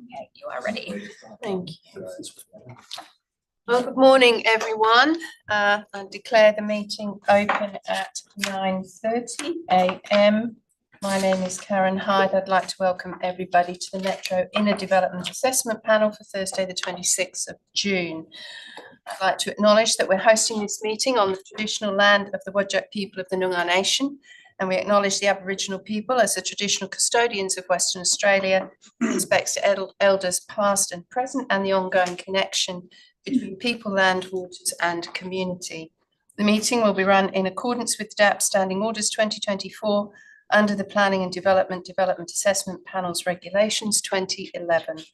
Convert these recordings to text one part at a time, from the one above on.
Okay, you are ready. Thank you. Well, good morning, everyone. I declare the meeting open at 9:30 a.m. My name is Karen Hyde. I'd like to welcome everybody to the Metro Inner Development Assessment Panel for Thursday, the 26th of June. I'd like to acknowledge that we're hosting this meeting on the traditional land of the Whadjuk people of the Noongar Nation, and we acknowledge the Aboriginal people as the traditional custodians of Western Australia, with respects to elders past and present, and the ongoing connection between people, land, waters and community. The meeting will be run in accordance with DAP Standing Orders 2024 under the Planning and Development Assessment Panel's Regulations 2011.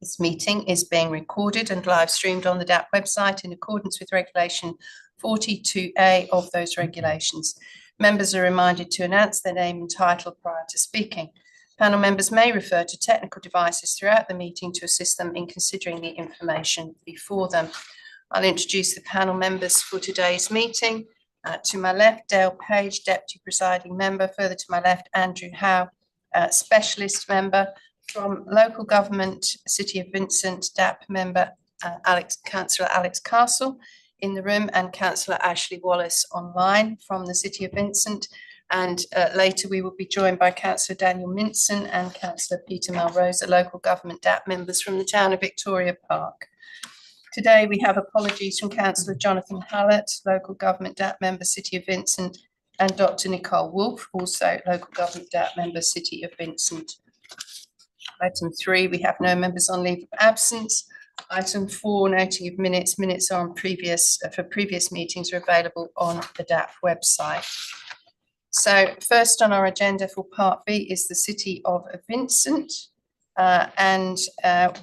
This meeting is being recorded and live streamed on the DAP website in accordance with Regulation 42A of those regulations. Members are reminded to announce their name and title prior to speaking. Panel members may refer to technical devices throughout the meeting to assist them in considering the information before them. I'll introduce the panel members for today's meeting. To my left, Dale Page, Deputy Presiding Member. Further to my left, Andrew Howe, Specialist Member. From Local Government, City of Vincent, DAP Member Councillor Alex Castle in the room, and Councillor Ashley Wallace online from the City of Vincent. And later we will be joined by Councillor Daniel Minson and Councillor Peter Melrose, Local Government DAP members from the town of Victoria Park. Today we have apologies from Councillor Jonathan Hallett, Local Government DAP member, City of Vincent, and Dr Nicole Wolfe, also Local Government DAP member, City of Vincent. Item 3, we have no members on leave of absence. Item 4, noting of minutes. Minutes are on for previous meetings are available on the DAP website. So first on our agenda for Part B is the City of Vincent.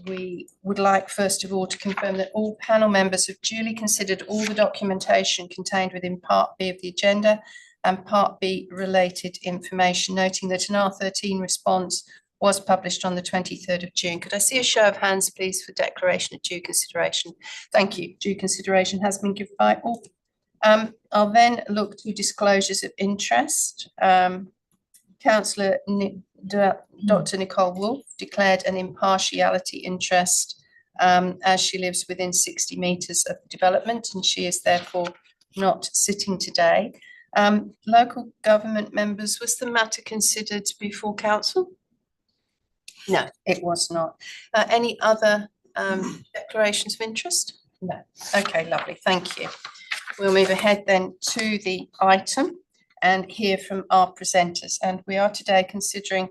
We would like first of all to confirm that all panel members have duly considered all the documentation contained within Part B of the agenda and Part B related information, noting that an R13 response was published on the 23rd of June. Could I see a show of hands, please, for declaration of due consideration? Thank you. Due consideration has been given by all. I'll then look to disclosures of interest. Councillor Dr Nicole Wolfe declared an impartiality interest as she lives within 60 metres of the development, and she is therefore not sitting today. Local government members, was the matter considered before council? No, it was not. Any other declarations of interest? No. Okay, lovely. Thank you. We'll move ahead then to the item and hear from our presenters. And we are today considering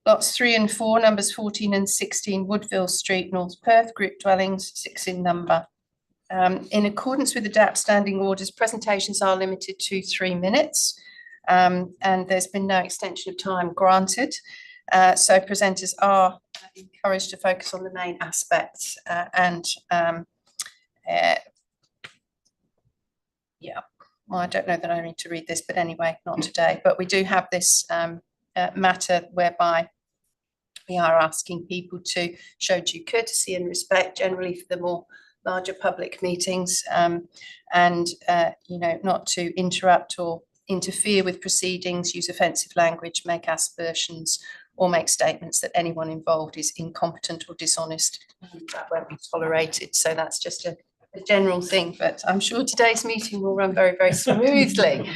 lots 3 and 4, numbers 14 and 16, Woodville Street, North Perth, group dwellings, 6 in number. In accordance with the DAP standing orders, presentations are limited to 3 minutes, and there's been no extension of time granted. So presenters are encouraged to focus on the main aspects yeah, well, I don't know that I need to read this, but anyway, not today. But we do have this matter whereby we are asking people to show due courtesy and respect, generally for the more larger public meetings, not to interrupt or interfere with proceedings, use offensive language, make aspersions, or make statements that anyone involved is incompetent or dishonest. That won't be tolerated. So that's just a general thing, but I'm sure today's meeting will run very, very smoothly.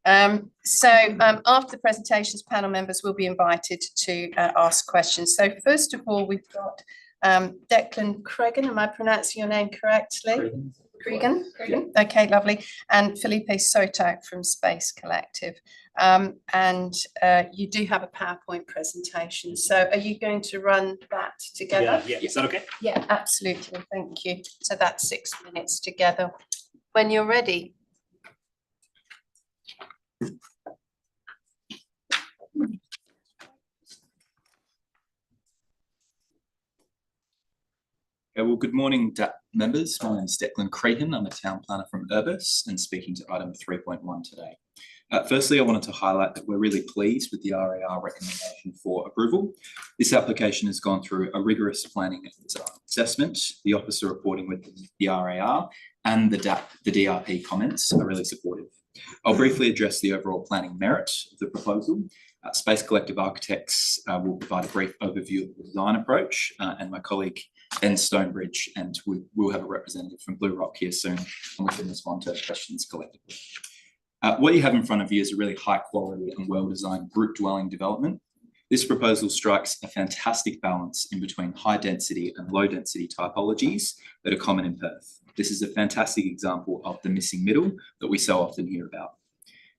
After the presentations, panel members will be invited to ask questions. So first of all, we've got Declan Cregan. Am I pronouncing your name correctly? Cregan? Yeah. Okay, lovely. And Felipe Soto from Space Collective. You do have a PowerPoint presentation. So are you going to run that together? Yeah. Is that okay? Yeah, absolutely. Thank you. So that's 6 minutes together. When you're ready. Well, good morning, DAP members. My name is Declan Cregan. I'm a town planner from Urbis and speaking to item 3.1 today. Firstly, I wanted to highlight that we're really pleased with the RAR recommendation for approval. This application has gone through a rigorous planning and design assessment. The officer reporting with the RAR and the DRP comments are really supportive. I'll briefly address the overall planning merit of the proposal. Space Collective Architects will provide a brief overview of the design approach, and my colleague Ben Stonebridge, and we'll have a representative from Blue Rock here soon, and we can respond to questions collectively. What you have in front of you is a really high quality and well-designed group dwelling development. This proposal strikes a fantastic balance in between high density and low density typologies that are common in Perth. This is a fantastic example of the missing middle that we so often hear about.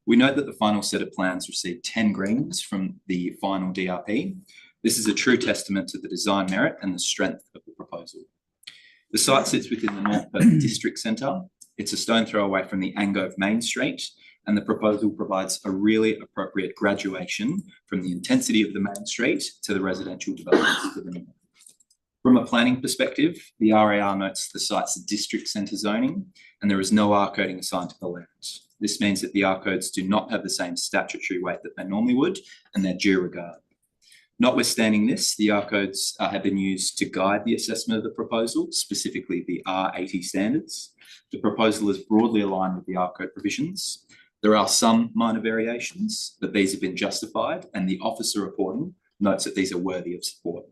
We note that the final set of plans received 10 greens from the final DRP. This is a true testament to the design merit and the strength of the proposal. The site sits within the North Perth District Centre. It's a stone throw away from the Angove Main Street, and the proposal provides a really appropriate graduation from the intensity of the main street to the residential developments to the north. From a planning perspective, the RAR notes the site's district centre zoning, and there is no R coding assigned to the land. This means that the R codes do not have the same statutory weight that they normally would, and they're due regard. Notwithstanding this, the R codes have been used to guide the assessment of the proposal, specifically the R80 standards. The proposal is broadly aligned with the R code provisions. There are some minor variations, but these have been justified, and the officer reporting notes that these are worthy of support.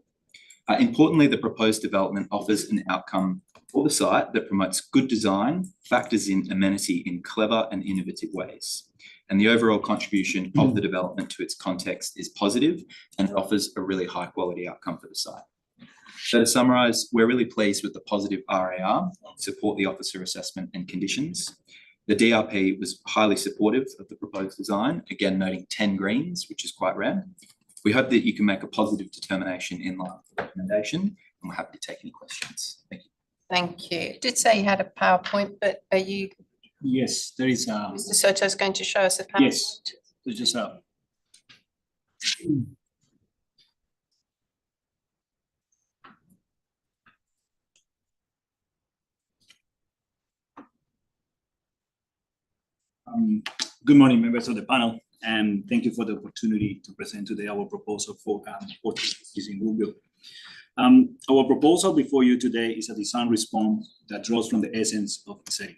Importantly, the proposed development offers an outcome for the site that promotes good design, factors in amenity in clever and innovative ways. And the overall contribution of the development to its context is positive and offers a really high quality outcome for the site. So to summarise, we're really pleased with the positive RAR, support the officer assessment and conditions. The DRP was highly supportive of the proposed design, again noting 10 greens, which is quite rare. We hope that you can make a positive determination in line with the recommendation, and we're happy to take any questions. Thank you. Thank you. You did say you had a PowerPoint, but are you? Yes, there is. Mr. Soto is going to show us a PowerPoint. Yes, there's just a. Good morning, members of the panel, and thank you for the opportunity to present today our proposal for this in Woodville. Our proposal before you today is a design response that draws from the essence of the setting.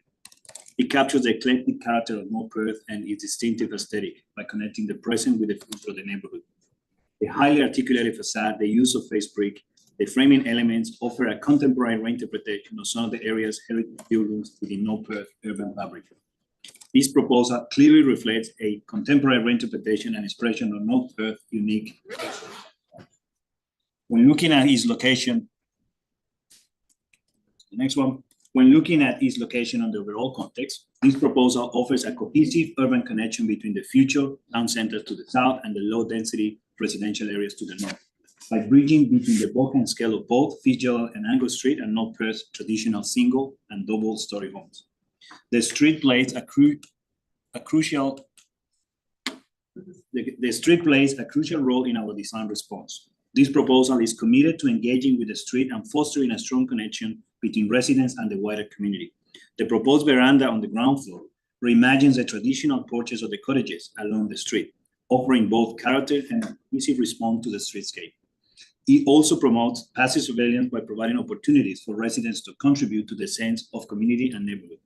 It captures the eclectic character of North Perth and its distinctive aesthetic by connecting the present with the future of the neighborhood. The highly articulated facade, the use of face brick, the framing elements offer a contemporary reinterpretation of some of the area's heritage buildings within North Perth urban fabric. This proposal clearly reflects a contemporary reinterpretation and expression of North Perth's unique. When looking at its location, the next one, when looking at its location on the overall context, this proposal offers a cohesive urban connection between the future town centers to the south and the low-density residential areas to the north, by bridging between the bulk and scale of both Fitzgerald and Angus Street and North Perth's traditional single and double-story homes. The street plays a crucial role in our design response. This proposal is committed to engaging with the street and fostering a strong connection between residents and the wider community. The proposed veranda on the ground floor reimagines the traditional porches of the cottages along the street, offering both character and a cohesive response to the streetscape. It also promotes passive surveillance by providing opportunities for residents to contribute to the sense of community and neighborhood.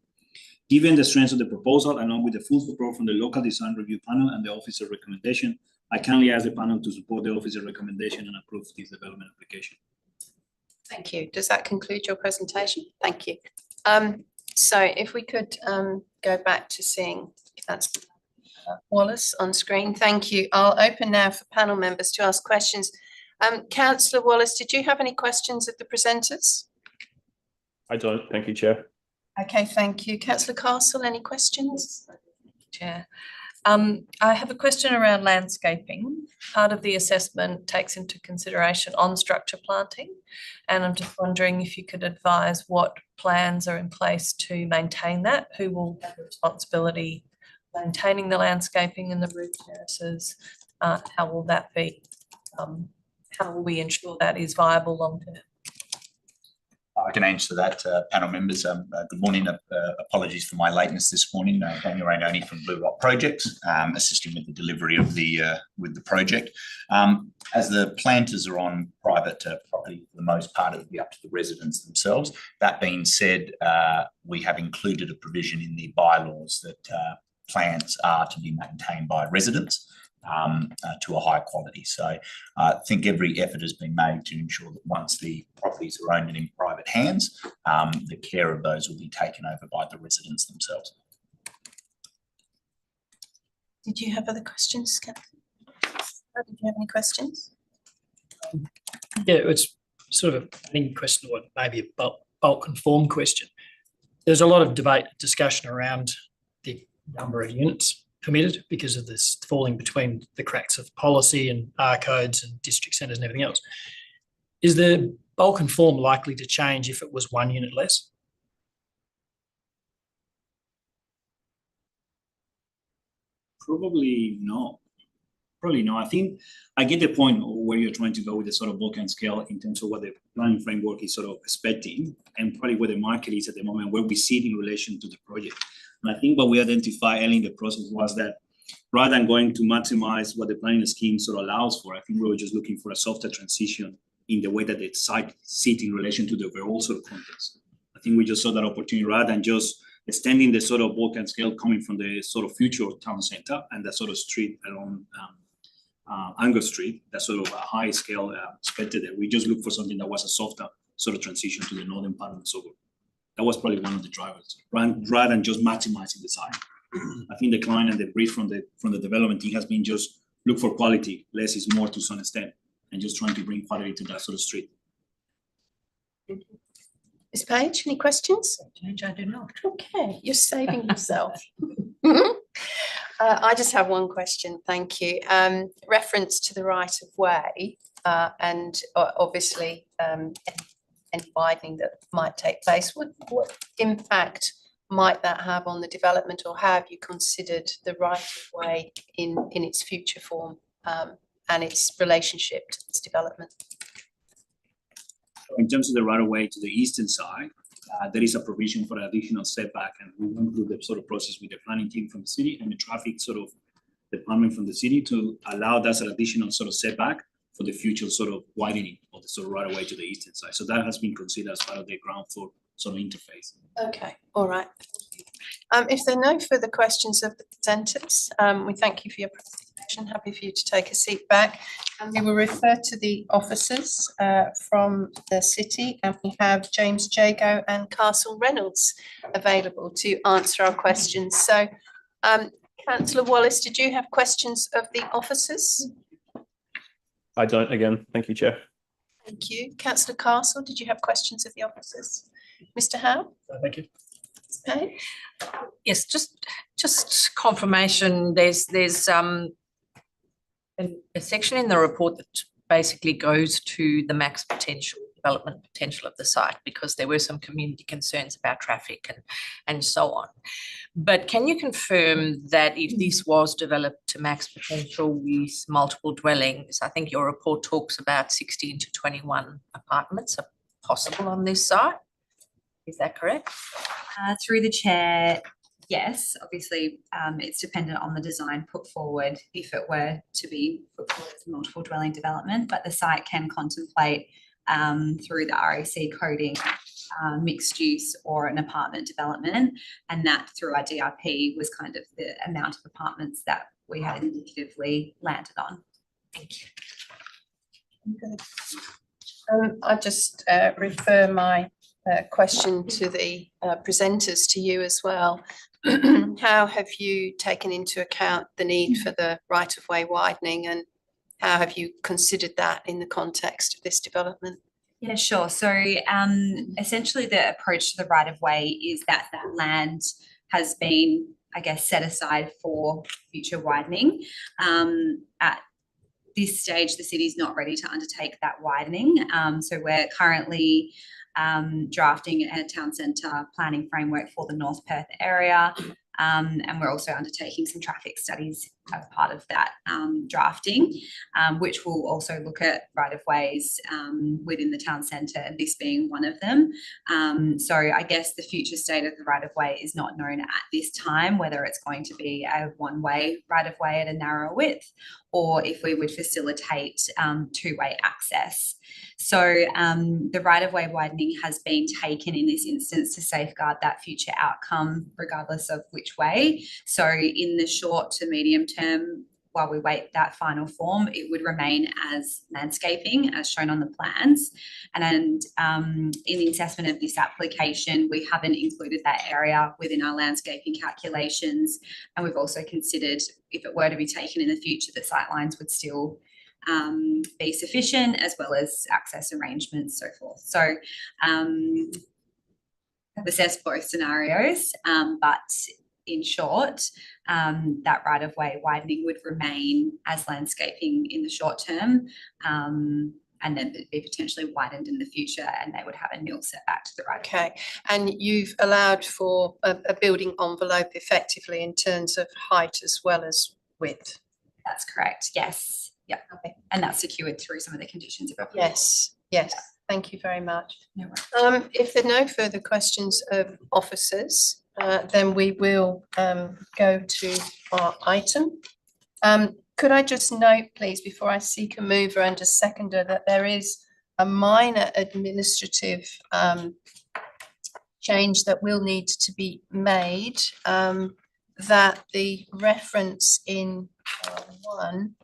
Given the strengths of the proposal, along with the full support from the local design review panel and the officer recommendation, I kindly ask the panel to support the officer recommendation and approve this development application. Thank you. Does that conclude your presentation? Thank you. So if we could go back to seeing if that's Wallace on screen. Thank you. I'll open now for panel members to ask questions. Councillor Wallace, did you have any questions of the presenters? I don't. Thank you, Chair. Okay, thank you. Councillor Castle, any questions? Chair. I have a question around landscaping. Part of the assessment takes into consideration on-structure planting, and I'm just wondering if you could advise what plans are in place to maintain that, who will have the responsibility maintaining the landscaping and the roof terraces, how will that be, how will we ensure that is viable long term? I can answer that, panel members. Good morning. Apologies for my lateness this morning. Daniel Rainoni from Blue Rock Projects, assisting with the delivery of the project. As the planters are on private property, for the most part, it'll be up to the residents themselves. That being said, we have included a provision in the bylaws that plants are to be maintained by residents. to a high quality. So I think every effort has been made to ensure that once the properties are owned and in private hands, the care of those will be taken over by the residents themselves. Did you have other questions, Captain? Did you have any questions? Yeah, it's sort of a planning question, or maybe a bulk and form question. There's a lot of debate, discussion around the number of units permitted because of this falling between the cracks of policy and R codes and district centres and everything else. Is the bulk and form likely to change if it was 1 unit less? Probably not. Probably not. I think I get the point where you're trying to go with the sort of bulk and scale in terms of what the planning framework is sort of expecting, and probably where the market is at the moment, where we see it in relation to the project. And I think what we identified early in the process was that rather than going to maximize what the planning scheme sort of allows for, I think we were just looking for a softer transition in the way that the site sit in relation to the overall sort of context. I think we just saw that opportunity rather than just extending the sort of bulk and scale coming from the sort of future town centre and that sort of street along Angus Street, that sort of a high scale expected there. We just looked for something that was a softer sort of transition to the northern part of the suburb. That was probably one of the drivers, rather than just maximizing the site. I think the client and the brief from the development team has been just look for quality, less is more to some extent, and just trying to bring quality to that sort of street. Ms. Page, any questions? I do not. Okay, you're saving yourself. I just have one question, thank you. Reference to the right of way and obviously any widening that might take place. What impact might that have on the development, or have you considered the right of way in its future form and its relationship to this development? In terms of the right of way to the eastern side, there is a provision for additional setback, and we went through the sort of process with the planning team from the city and the traffic sort of department from the city to allow that sort of additional sort of setback for the future sort of widening of the sort of right of way to the eastern side. So that has been considered as part of the ground floor sort of interface. Okay, all right. If there are no further questions of the presenters, we thank you for your presentation. Happy for you to take a seat back. And we will refer to the officers from the city, and we have James Jago and Castle Reynolds available to answer our questions. So, Councillor Wallace, did you have questions of the officers? I don't again. Thank you, Chair. Thank you. Councillor Castle, did you have questions of the officers? Mr. Howe? Thank you. Ms. Page? Yes, just confirmation. There's a section in the report that basically goes to the max potential, development potential of the site, because there were some community concerns about traffic and so on. But can you confirm that if this was developed to max potential with multiple dwellings, I think your report talks about 16 to 21 apartments are possible on this site? Is that correct? Through the chair, yes. Obviously, it's dependent on the design put forward if it were to be put forward as a multiple dwelling development, but the site can contemplate through the RAC coding mixed use or an apartment development, and that through our DRP was kind of the amount of apartments that we had indicatively landed on. Thank you. Good. I just refer my question to the presenters, to you as well. How have you taken into account the need for the right-of-way widening, and how have you considered that in the context of this development? Yeah, sure. So essentially the approach to the right-of-way is that that land has been, I guess, set aside for future widening. At this stage, the city is not ready to undertake that widening. So we're currently drafting a town centre planning framework for the North Perth area, and we're also undertaking some traffic studies as part of that drafting, which will also look at right-of-ways within the town centre, and this being one of them. So I guess the future state of the right-of-way is not known at this time, whether it's going to be a one-way right-of-way at a narrow width, or if we would facilitate two-way access. So the right-of-way widening has been taken in this instance to safeguard that future outcome, regardless of which way. So in the short to medium term, while we wait that final form, it would remain as landscaping as shown on the plans. And in the assessment of this application, we haven't included that area within our landscaping calculations. And we've also considered if it were to be taken in the future, the sightlines would still be sufficient, as well as access arrangements, so forth. So I've assessed both scenarios, but in short, that right-of-way widening would remain as landscaping in the short term, and then be potentially widened in the future, and they would have a nil setback to the right. Okay, and you've allowed for a building envelope effectively in terms of height as well as width? That's correct, yes. Yeah, Okay. and that's secured through some of the conditions of approval. Yes, yes. Thank you very much. No worries. If there are no further questions of officers, then we will go to our item. Could I just note, please, before I seek a mover and a seconder, that there is a minor administrative change that will need to be made, that the reference in one,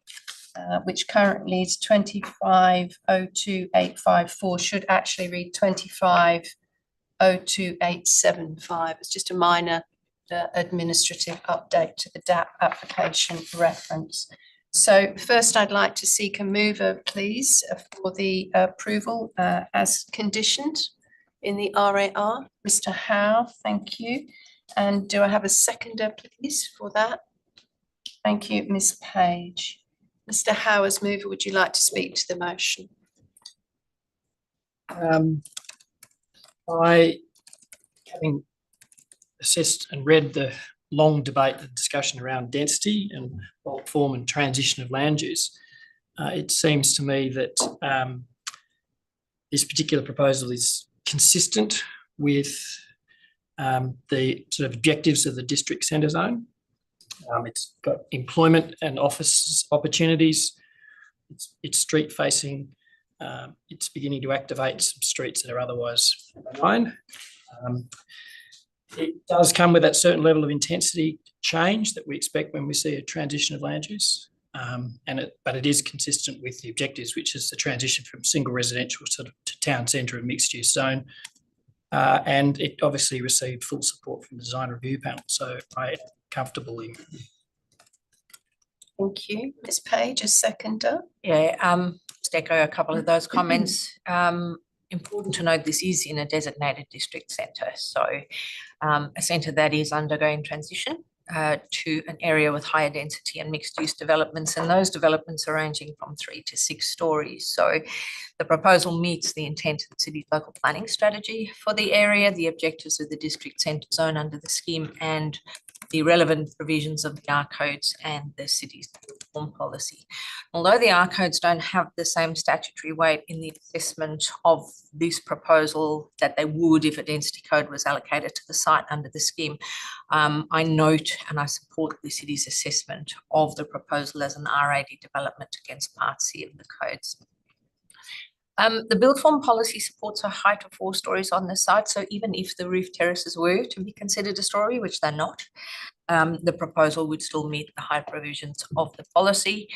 which currently is 2502.854, should actually read 2502.875. It's just a minor administrative update to the DAP application reference. So first, I'd like to seek a mover, please, for the approval as conditioned in the RAR. Mr. Howe, thank you. And do I have a seconder, please, for that? Thank you, Ms. Page. Mr. Howe, as mover, would you like to speak to the motion? I, having assessed and read the long debate and discussion around density and bulk form and transition of land use, it seems to me that this particular proposal is consistent with the sort of objectives of the district centre zone. It's got employment and office opportunities. It's street facing. It's beginning to activate some streets that are otherwise benign. It does come with that certain level of intensity change that we expect when we see a transition of land use. But it is consistent with the objectives, which is the transition from single residential to town centre and mixed use zone. And it obviously received full support from the design review panel. So I am comfortable in. Thank you. Ms. Page, a seconder. Yeah, just echo a couple of those comments. Important to note this is in a designated district centre. So a centre that is undergoing transition to an area with higher density and mixed use developments, and those developments are ranging from 3 to 6 stories. So the proposal meets the intent of the city's local planning strategy for the area, the objectives of the district centre zone under the scheme, and the relevant provisions of the R codes and the city's form policy. Although the R codes don't have the same statutory weight in the assessment of this proposal that they would if a density code was allocated to the site under the scheme, I note and I support the city's assessment of the proposal as an RAD development against Part C of the codes. The build form policy supports a height of 4 stories on the site. So even if the roof terraces were to be considered a story, which they're not, the proposal would still meet the height provisions of the policy.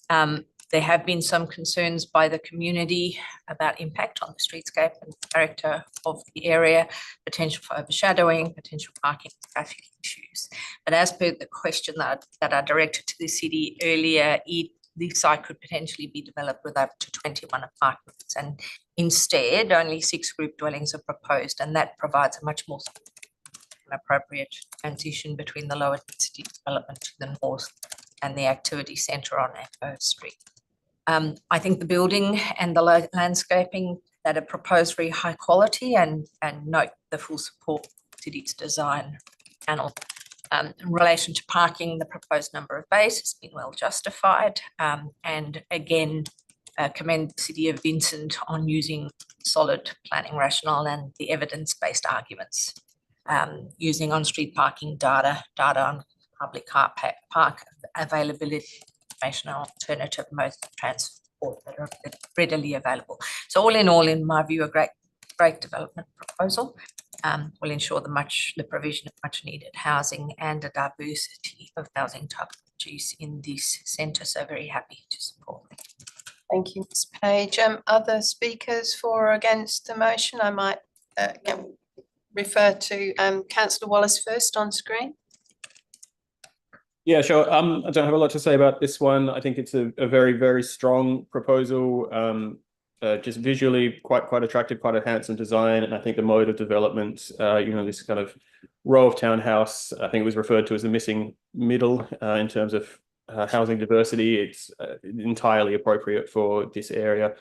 There have been some concerns by the community about impact on the streetscape and character of the area, potential for overshadowing, potential parking, traffic issues. But as per the question that I directed to the city earlier, the site could potentially be developed with up to 21 apartments, and instead only 6 group dwellings are proposed, and that provides a much more appropriate transition between the lower density development to the north and the activity centre on Echo Street. I think the building and the landscaping that are proposed very high quality, and note the full support of the city's design panel. In relation to parking, the proposed number of bays has been well justified, and again commend the City of Vincent on using solid planning rationale and the evidence-based arguments, using on-street parking data on public car park availability, information on alternative modes of transport that are readily available. So all, in my view, a great development proposal. Will ensure the provision of much needed housing and a diversity of housing types technologies in this centre, so very happy to support. Thank you, Ms Page. Other speakers for or against the motion? I might refer to Councillor Wallace first on screen. Yeah, sure. I don't have a lot to say about this one. I think it's a very, very strong proposal. Just visually quite attractive, quite a handsome design. And I think the mode of development, this kind of row of townhouse, I think it was referred to as the missing middle in terms of housing diversity. It's entirely appropriate for this area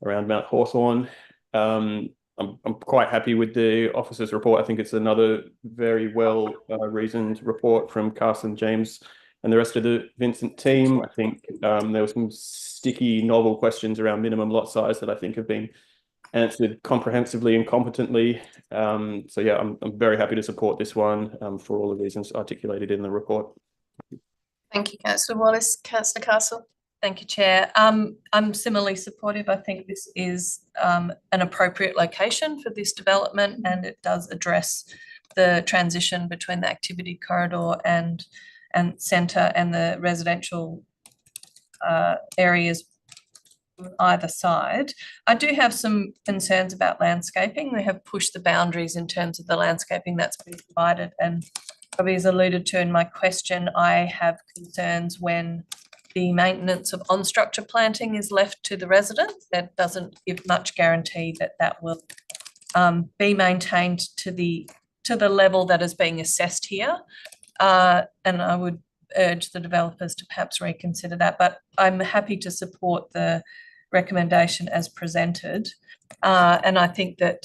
around Mount Hawthorn. I'm quite happy with the officer's report. I think it's another very well reasoned report from Carson, James, and the rest of the Vincent team. I think there were some sticky, novel questions around minimum lot size that I think have been answered comprehensively and competently. So yeah, I'm very happy to support this one for all the reasons articulated in the report. Thank you, Councillor Wallace. Councillor Castle. Thank you, Chair. I'm similarly supportive. I think this is an appropriate location for this development, and it does address the transition between the activity corridor and centre and the residential areas on either side. I do have some concerns about landscaping. We have pushed the boundaries in terms of the landscaping that's been provided, and probably as alluded to in my question, I have concerns when the maintenance of on-structure planting is left to the residents. That doesn't give much guarantee that that will be maintained to the level that is being assessed here. And I would urge the developers to perhaps reconsider that, but I'm happy to support the recommendation as presented. And I think that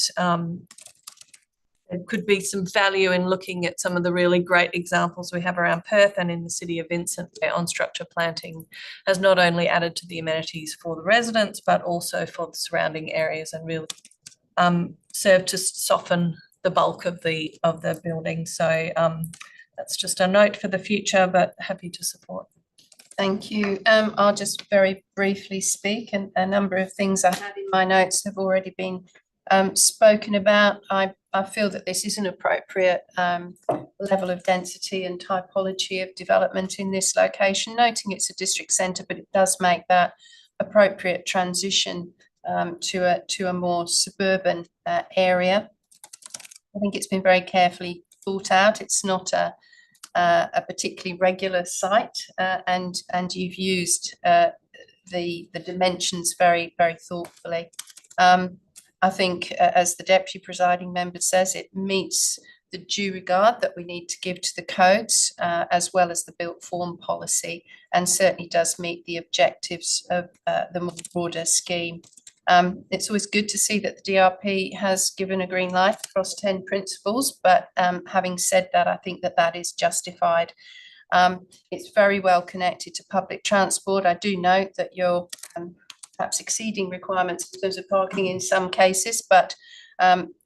there could be some value in looking at some of the really great examples we have around Perth and in the city of Vincent, where on-structure planting has not only added to the amenities for the residents, but also for the surrounding areas and really served to soften the bulk of the building. So that's just a note for the future, but happy to support. Thank you. I'll just very briefly speak, and a number of things I had in my notes have already been spoken about. I feel that this is an appropriate level of density and typology of development in this location, noting it's a district centre, but it does make that appropriate transition to a more suburban area. I think it's been very carefully thought out. It's not a particularly regular site, and you've used the dimensions very, very thoughtfully. I think, as the Deputy Presiding Member says, it meets the due regard that we need to give to the codes, as well as the built form policy, and certainly does meet the objectives of the more broader scheme. It's always good to see that the DRP has given a green light across 10 principles, but having said that, I think that that is justified. It's very well connected to public transport. I do note that you're perhaps exceeding requirements in terms of parking in some cases, but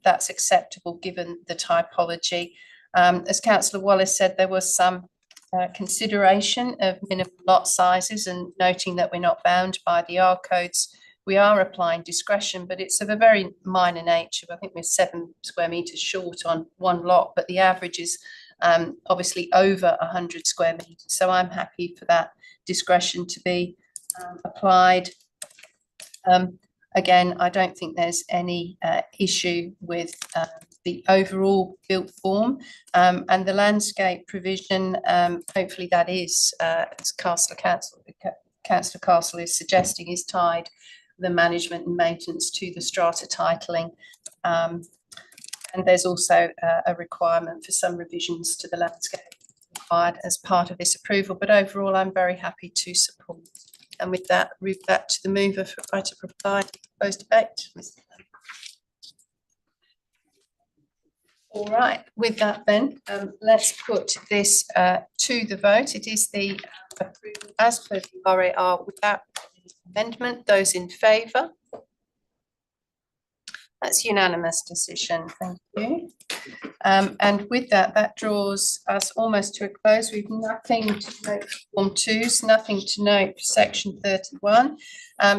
that's acceptable given the typology. As Councillor Wallace said, there was some consideration of minimum lot sizes, and noting that we're not bound by the R codes, we are applying discretion, but it's of a very minor nature. I think we're 7 square metres short on one lot, but the average is obviously over 100 square metres. So I'm happy for that discretion to be applied. Again, I don't think there's any issue with the overall built form, and the landscape provision. Hopefully that is, as Councillor Castle is suggesting, is tied the management and maintenance to the strata titling. And there's also a requirement for some revisions to the landscape required as part of this approval. But overall, I'm very happy to support. And with that, move back to the mover for right to provide proposed debate. All right, with that then, let's put this to the vote. It is the approval as per the RAR without amendment. Those in favour? That's unanimous decision. Thank you. And with that, that draws us almost to a close. We've nothing to note for Form 2s, nothing to note for Section 31.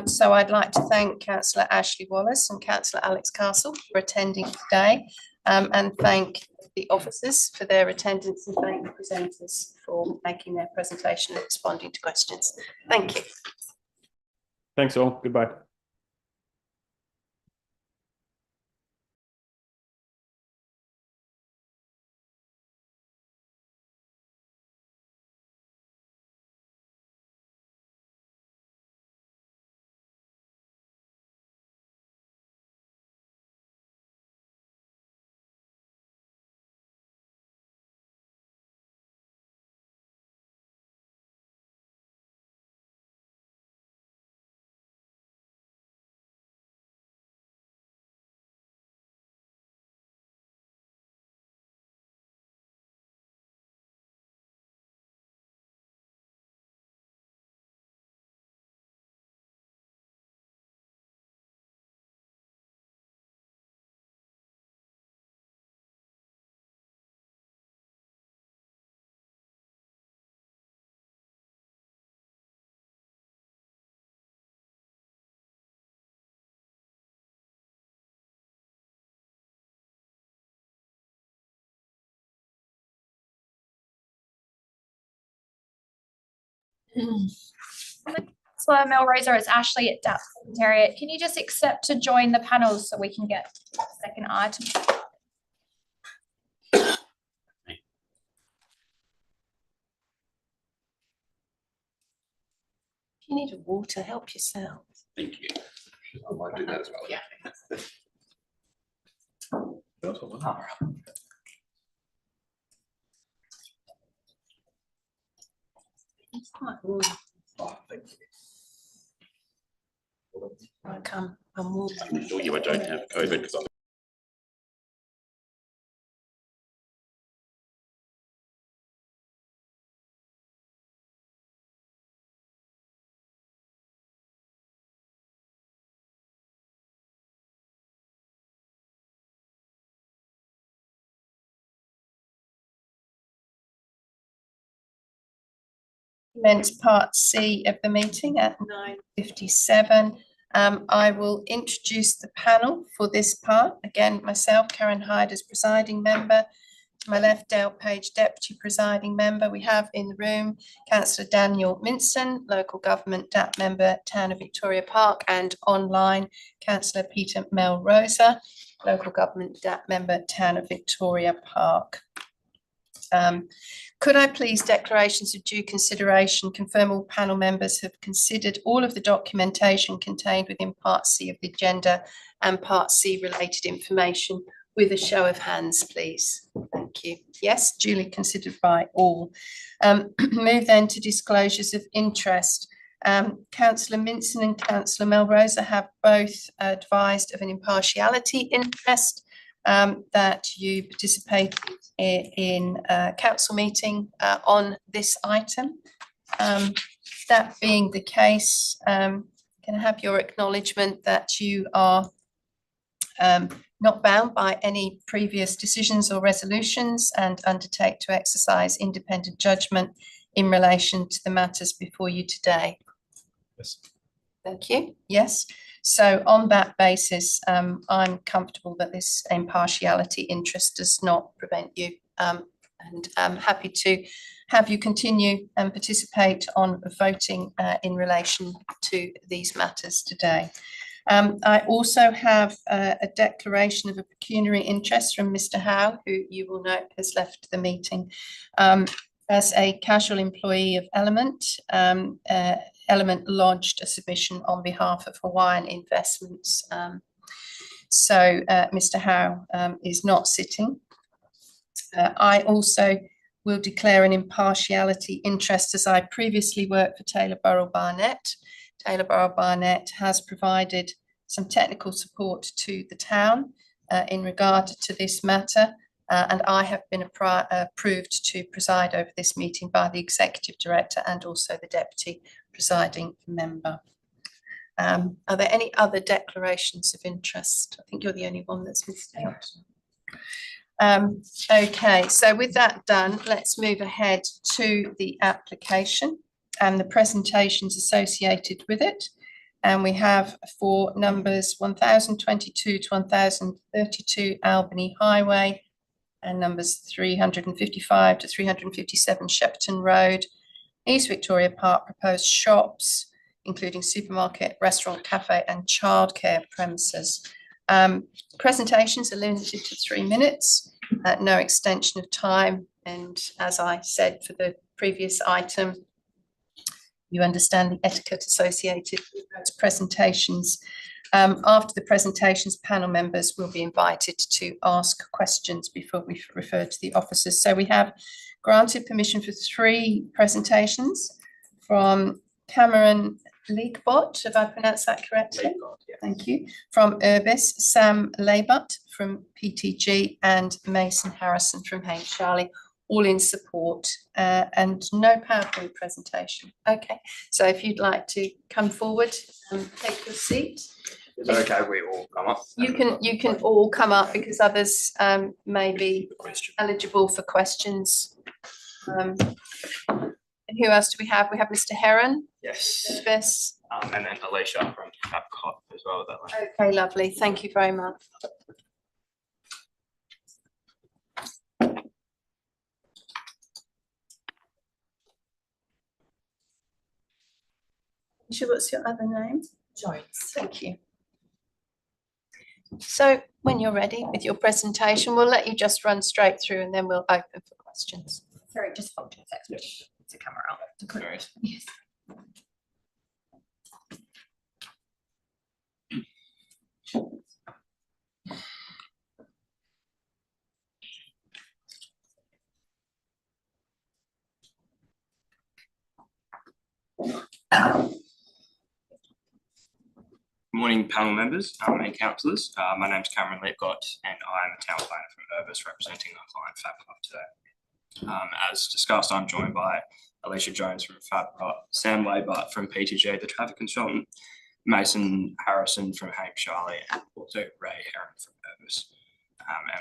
So I'd like to thank Councillor Ashley Wallace and Councillor Alex Castle for attending today. and thank the officers for their attendance and thank the presenters for making their presentation and responding to questions. Thank you. Thanks all. Goodbye. Councillor Melrose, it's Ashley at DAP Secretariat. Can you just accept to join the panels so we can get the second item? If you need a water, help yourself. Thank you. I might do that as well. Yeah. It's quite warm. Oh, thank you. I'm warm. I'm sure you don't have COVID because I'm Commence part C of the meeting at 9:57. I will introduce the panel for this part. Again, myself, Karen Hyde, as presiding member. To my left, Dale Page, deputy presiding member. We have in the room Councillor Daniel Vincent, local government DAP member, Town of Victoria Park, and online Councillor Peter Melrose, local government DAP member, Town of Victoria Park. Could I please, declarations of due consideration, confirm all panel members have considered all of the documentation contained within Part C of the agenda and Part C related information, with a show of hands, please. Thank you. Yes, duly considered by all. Move then to disclosures of interest. Councillor Minson and Councillor Melrose have both advised of an impartiality interest, that you participated in a council meeting on this item. That being the case, can I have your acknowledgement that you are not bound by any previous decisions or resolutions and undertake to exercise independent judgment in relation to the matters before you today? Yes. Thank you. Yes. So on that basis, I'm comfortable that this impartiality interest does not prevent you, and I'm happy to have you continue and participate on voting in relation to these matters today. I also have a declaration of a pecuniary interest from Mr. Howe, who you will note has left the meeting. As a casual employee of Element, Element lodged a submission on behalf of Hawaiian Investments. So Mr. Howe is not sitting. I also will declare an impartiality interest, as I previously worked for Taylor Burrell Barnett. Taylor Burrell Barnett has provided some technical support to the town in regard to this matter. And I have been approved to preside over this meeting by the Executive Director and also the Deputy Presiding Member. Are there any other declarations of interest? I think you're the only one that's missed out. Okay, so with that done, let's move ahead to the application and the presentations associated with it. And we have for numbers 1022 to 1032 Albany Highway and numbers 355 to 357 Shepperton Road, East Victoria Park, proposed shops, including supermarket, restaurant, cafe and childcare premises. Presentations are limited to 3 minutes, no extension of time. And as I said for the previous item, you understand the etiquette associated with those presentations. After the presentations, panel members will be invited to ask questions before we refer to the officers. So we have granted permission for 3 presentations from Cameron Leagbot, have I pronounced that correctly? Leagbot, yeah. Thank you. From Urbis, Sam Laybut from PTG and Mason Harrison from Hames Charlie, all in support, and no PowerPoint presentation. Okay, so if you'd like to come forward and take your seat. Is it okay we all come up? You can all come up because others may be eligible for questions. And who else do we have? We have Mr. Heron. Yes. Urbis. And then Alicia from Babcock as well. That one. Okay, lovely. Thank you very much. What's your other name? Joyce. Thank you. So when you're ready with your presentation, we'll let you just run straight through and then we'll open for questions. Sorry, just hold to the camera out. Sorry. Yes. Good morning, panel members and councillors. My name is Cameron Leagbot and I'm a town planner from Urbis representing our client Fab Club today. As discussed, I'm joined by Alicia Jones from Fab Club, Sam Laybut from PTG, the traffic consultant, Mason Harrison from Hames Charlie, and also Ray Heron from Urbis. And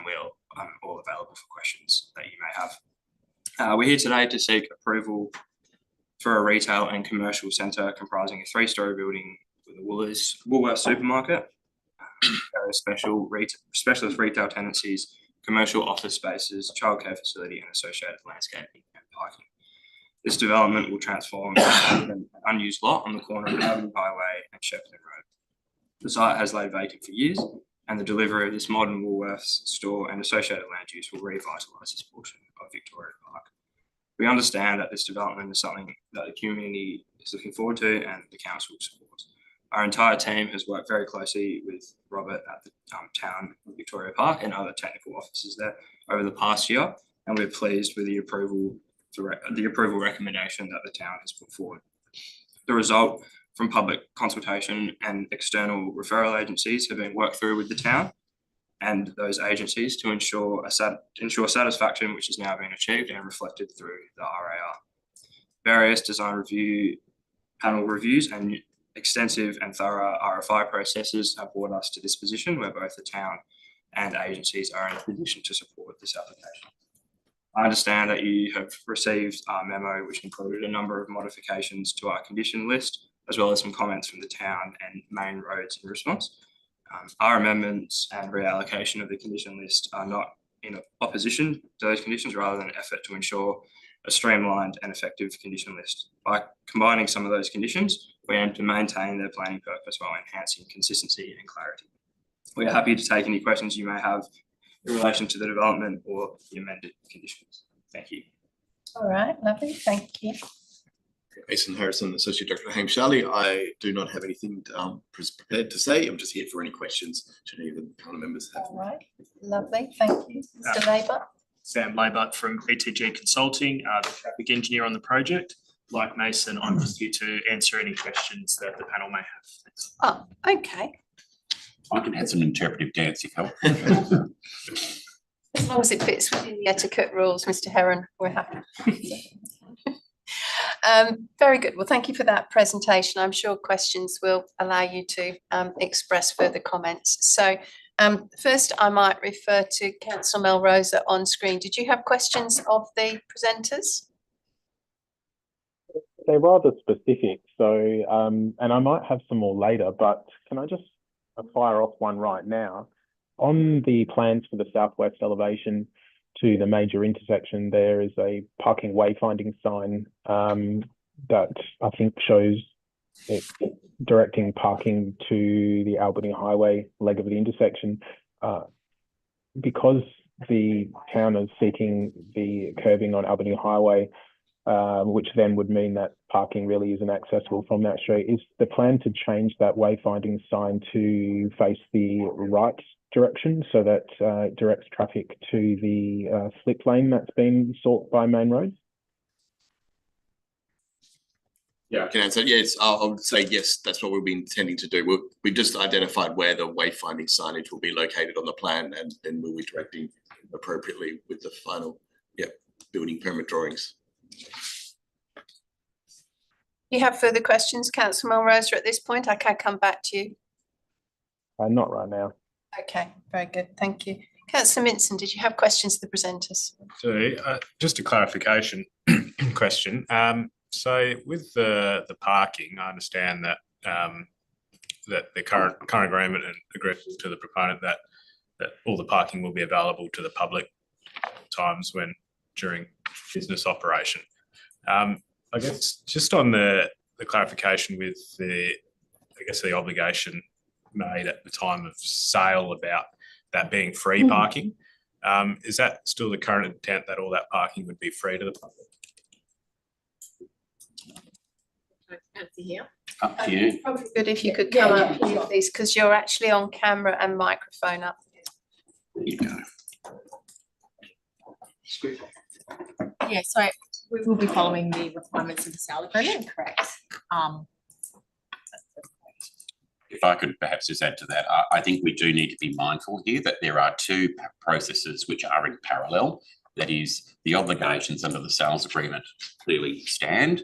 I'm all available for questions that you may have. We're here today to seek approval for a retail and commercial centre comprising a 3-storey building with a Woolworths supermarket, specialist retail tenancies, commercial office spaces, childcare facility and associated landscaping and parking. This development will transform an unused lot on the corner of Albany Highway and Shepperton Road. The site has laid vacant for years and the delivery of this modern Woolworths store and associated land use will revitalise this portion of Victoria Park. We understand that this development is something that the community is looking forward to and the council supports. Our entire team has worked very closely with Robert at the town of Victoria Park and other technical officers there over the past year, and we're pleased with the approval recommendation that the town has put forward. The result from public consultation and external referral agencies have been worked through with the town and those agencies to ensure satisfaction, which has now been achieved and reflected through the RAR. Various design review panel reviews and extensive and thorough RFI processes have brought us to this position where both the town and agencies are in a position to support this application. I understand that you have received our memo, which included a number of modifications to our condition list, as well as some comments from the town and main roads in response. Our amendments and reallocation of the condition list are not in opposition to those conditions, rather than an effort to ensure a streamlined and effective condition list. By combining some of those conditions, we aim to maintain their planning purpose while enhancing consistency and clarity. We are happy to take any questions you may have in relation to the development or the amended conditions. Thank you. All right, lovely, thank you. Mason Harrison, Associate Director of Hames Charlie. I do not have anything prepared to say. I'm just here for any questions should any of the panel members have. All right, lovely, thank you. Mr. Laybut. Sam Laybut from PTG Consulting, the traffic engineer on the project. Like Mason, I'm just here to answer any questions that the panel may have. Oh, okay. I can add some interpretive dance if help. As long as it fits within the etiquette rules, Mr. Heron, we're happy. Very good. Well, thank you for that presentation. I'm sure questions will allow you to express further comments. So first, I might refer to Councillor Melrose on screen. Did you have questions of the presenters? they're rather specific. So, and I might have some more later, but can I just fire off one right now? On the plans for the southwest elevation to the major intersection, there is a parking wayfinding sign that I think shows it directing parking to the Albany Highway leg of the intersection. Because the town is seeking the curbing on Albany Highway, which then would mean that parking really isn't accessible from that street, is the plan to change that wayfinding sign to face the right direction so that it directs traffic to the slip lane that's been sought by Main Road? Yeah, I can answer. Yes, I would say yes, that's what we've been intending to do. We've just identified where the wayfinding signage will be located on the plan, and then we'll be directing appropriately with the final building permit drawings. You have further questions, Councillor Melrose, at this point? I can come back to you. Not right now. Okay, very good, thank you. Councillor Vincent, did you have questions to the presenters? So just a clarification question. So with the parking, I understand that that the current agreement and agreement to the proponent that all the parking will be available to the public times during business operation. I guess just on the clarification with the obligation made at the time of sale about that being free parking, is that still the current intent that all that parking would be free to the public? Up to you. Probably good if you could come up here, please, because you're actually on camera and microphone up. There you go. Yeah, so we will be following the requirements of the sale agreement, correct? If I could perhaps just add to that, I think we do need to be mindful here that there are two processes which are in parallel. That is, the obligations under the sales agreement clearly stand,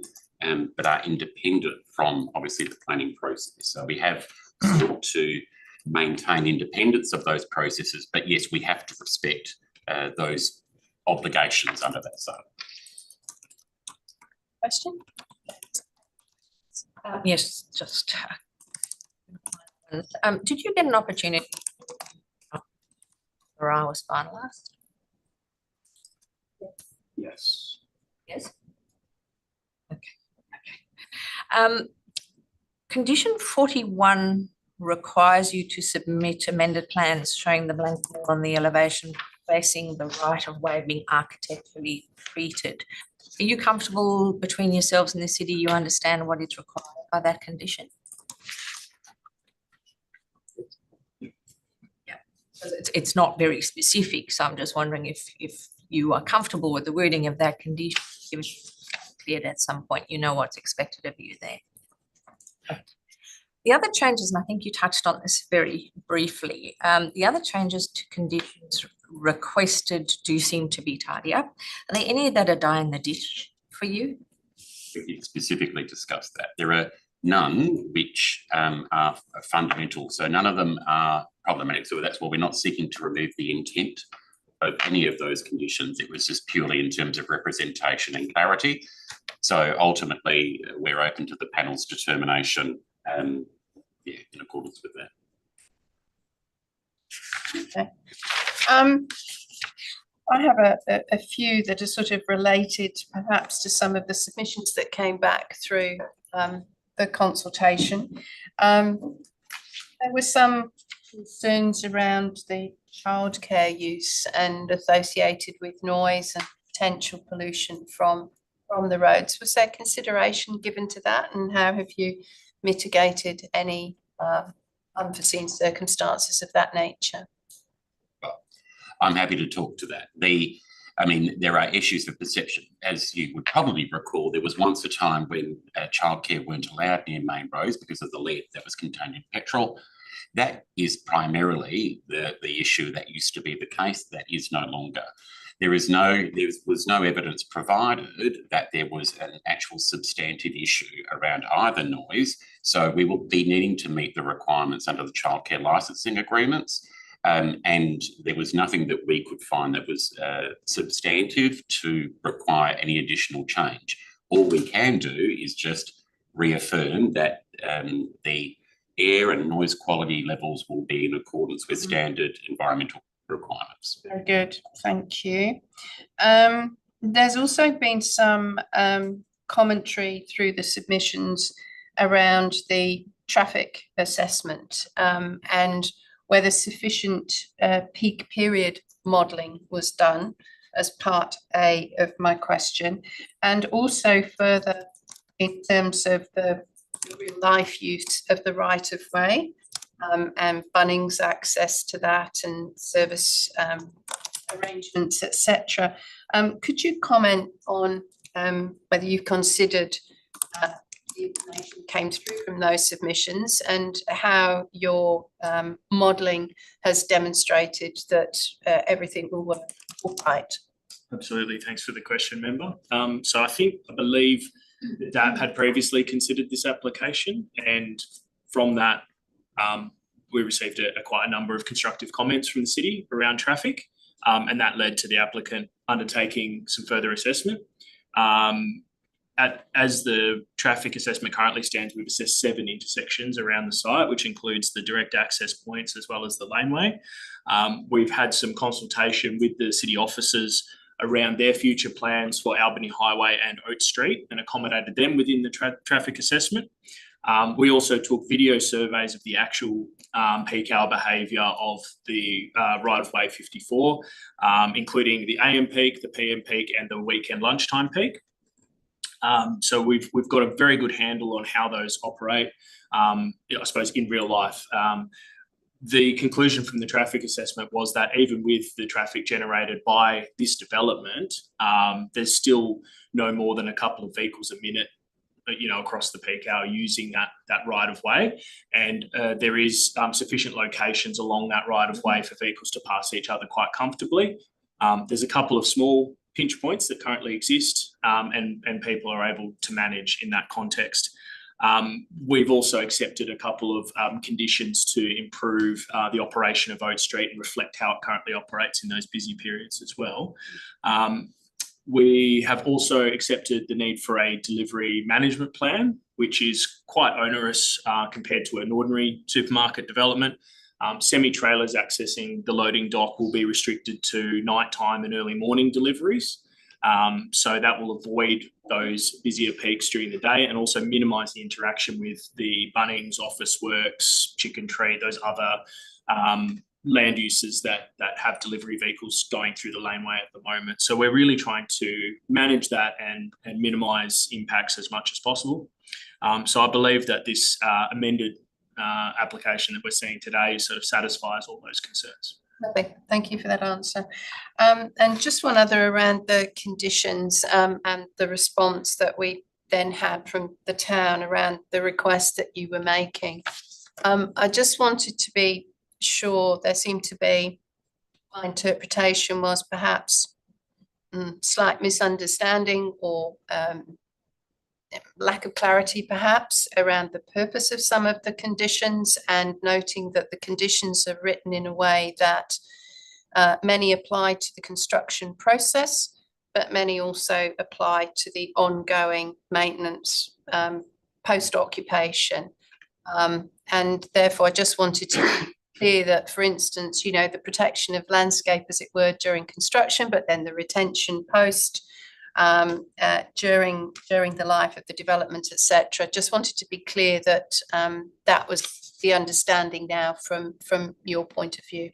but are independent from obviously the planning process. So we have sought to maintain independence of those processes, but yes, we have to respect those obligations under that sale. Question? Yes, just. Did you get an opportunity or I was finalised? Yes. Yes. Okay. Condition 41 requires you to submit amended plans showing the blank wall on the elevation facing the right of way being architecturally treated. Are you comfortable between yourselves and the city? You understand what is required by that condition? It's not very specific, so I'm just wondering if you are comfortable with the wording of that condition, given cleared at some point, you know what's expected of you there. The other changes, and I think you touched on this very briefly, the other changes to conditions requested do seem to be tidy up. Are there any that are die in the ditch for you? We specifically discussed that. There are none which are fundamental, so none of them are problematic. So that's why we're not seeking to remove the intent of any of those conditions. It was just purely in terms of representation and clarity. So ultimately, we're open to the panel's determination in accordance with that. Okay. I have a few that are sort of related perhaps to some of the submissions that came back through the consultation. There were some concerns around the childcare use and associated with noise and potential pollution from the roads. Was there consideration given to that, and how have you mitigated any unforeseen circumstances of that nature? I'm happy to talk to that. There are issues of perception. As you would probably recall, there was once a time when childcare weren't allowed near main roads because of the lead that was contained in petrol. That is primarily the issue that used to be the case. That is no longer. There was no evidence provided that there was an actual substantive issue around either noise. So we will be needing to meet the requirements under the childcare licensing agreements. And there was nothing that we could find that was substantive to require any additional change. all we can do is just reaffirm that the air and noise quality levels will be in accordance with standard environmental requirements. Very good, thank you. There's also been some commentary through the submissions around the traffic assessment and whether sufficient peak period modelling was done as part A of my question, and also further in terms of the real life use of the right of way and Bunnings access to that and service arrangements, etc. Could you comment on whether you've considered the information came through from those submissions and how your modelling has demonstrated that everything will work all right? Absolutely, thanks for the question, member. So I believe that DAP had previously considered this application, and from that, we received quite a number of constructive comments from the city around traffic, and that led to the applicant undertaking some further assessment. As the traffic assessment currently stands, we've assessed 7 intersections around the site, which includes the direct access points as well as the laneway. We've had some consultation with the city officers around their future plans for Albany Highway and Oat Street and accommodated them within the traffic assessment. We also took video surveys of the actual peak hour behaviour of the right-of-way 54, including the AM peak, the PM peak and the weekend lunchtime peak. So we've got a very good handle on how those operate, I suppose, in real life. The conclusion from the traffic assessment was that even with the traffic generated by this development, there's still no more than a couple of vehicles a minute, across the peak hour using that right of way, and there is sufficient locations along that right of way for vehicles to pass each other quite comfortably. There's a couple of small pinch points that currently exist, and people are able to manage in that context. We've also accepted a couple of conditions to improve the operation of Oat Street and reflect how it currently operates in those busy periods as well. We have also accepted the need for a delivery management plan, which is quite onerous compared to an ordinary supermarket development. Semi-trailers accessing the loading dock will be restricted to nighttime and early morning deliveries. So that will avoid those busier peaks during the day and also minimise the interaction with the Bunnings, Officeworks, Chicken Treat, those other land uses that have delivery vehicles going through the laneway at the moment. So we're really trying to manage that and minimise impacts as much as possible. So I believe that this amended application that we're seeing today sort of satisfies all those concerns. Lovely. Thank you for that answer. And just one other around the conditions and the response that we then had from the town around the request that you were making. I just wanted to be sure. There seemed to be, my interpretation was perhaps slight misunderstanding or lack of clarity perhaps around the purpose of some of the conditions, and noting that the conditions are written in a way that many apply to the construction process, but many also apply to the ongoing maintenance post-occupation. And therefore I just wanted to be clear that, for instance, the protection of landscape, as it were, during construction, but then the retention post during the life of the development, etc. Just wanted to be clear that that was the understanding now from your point of view.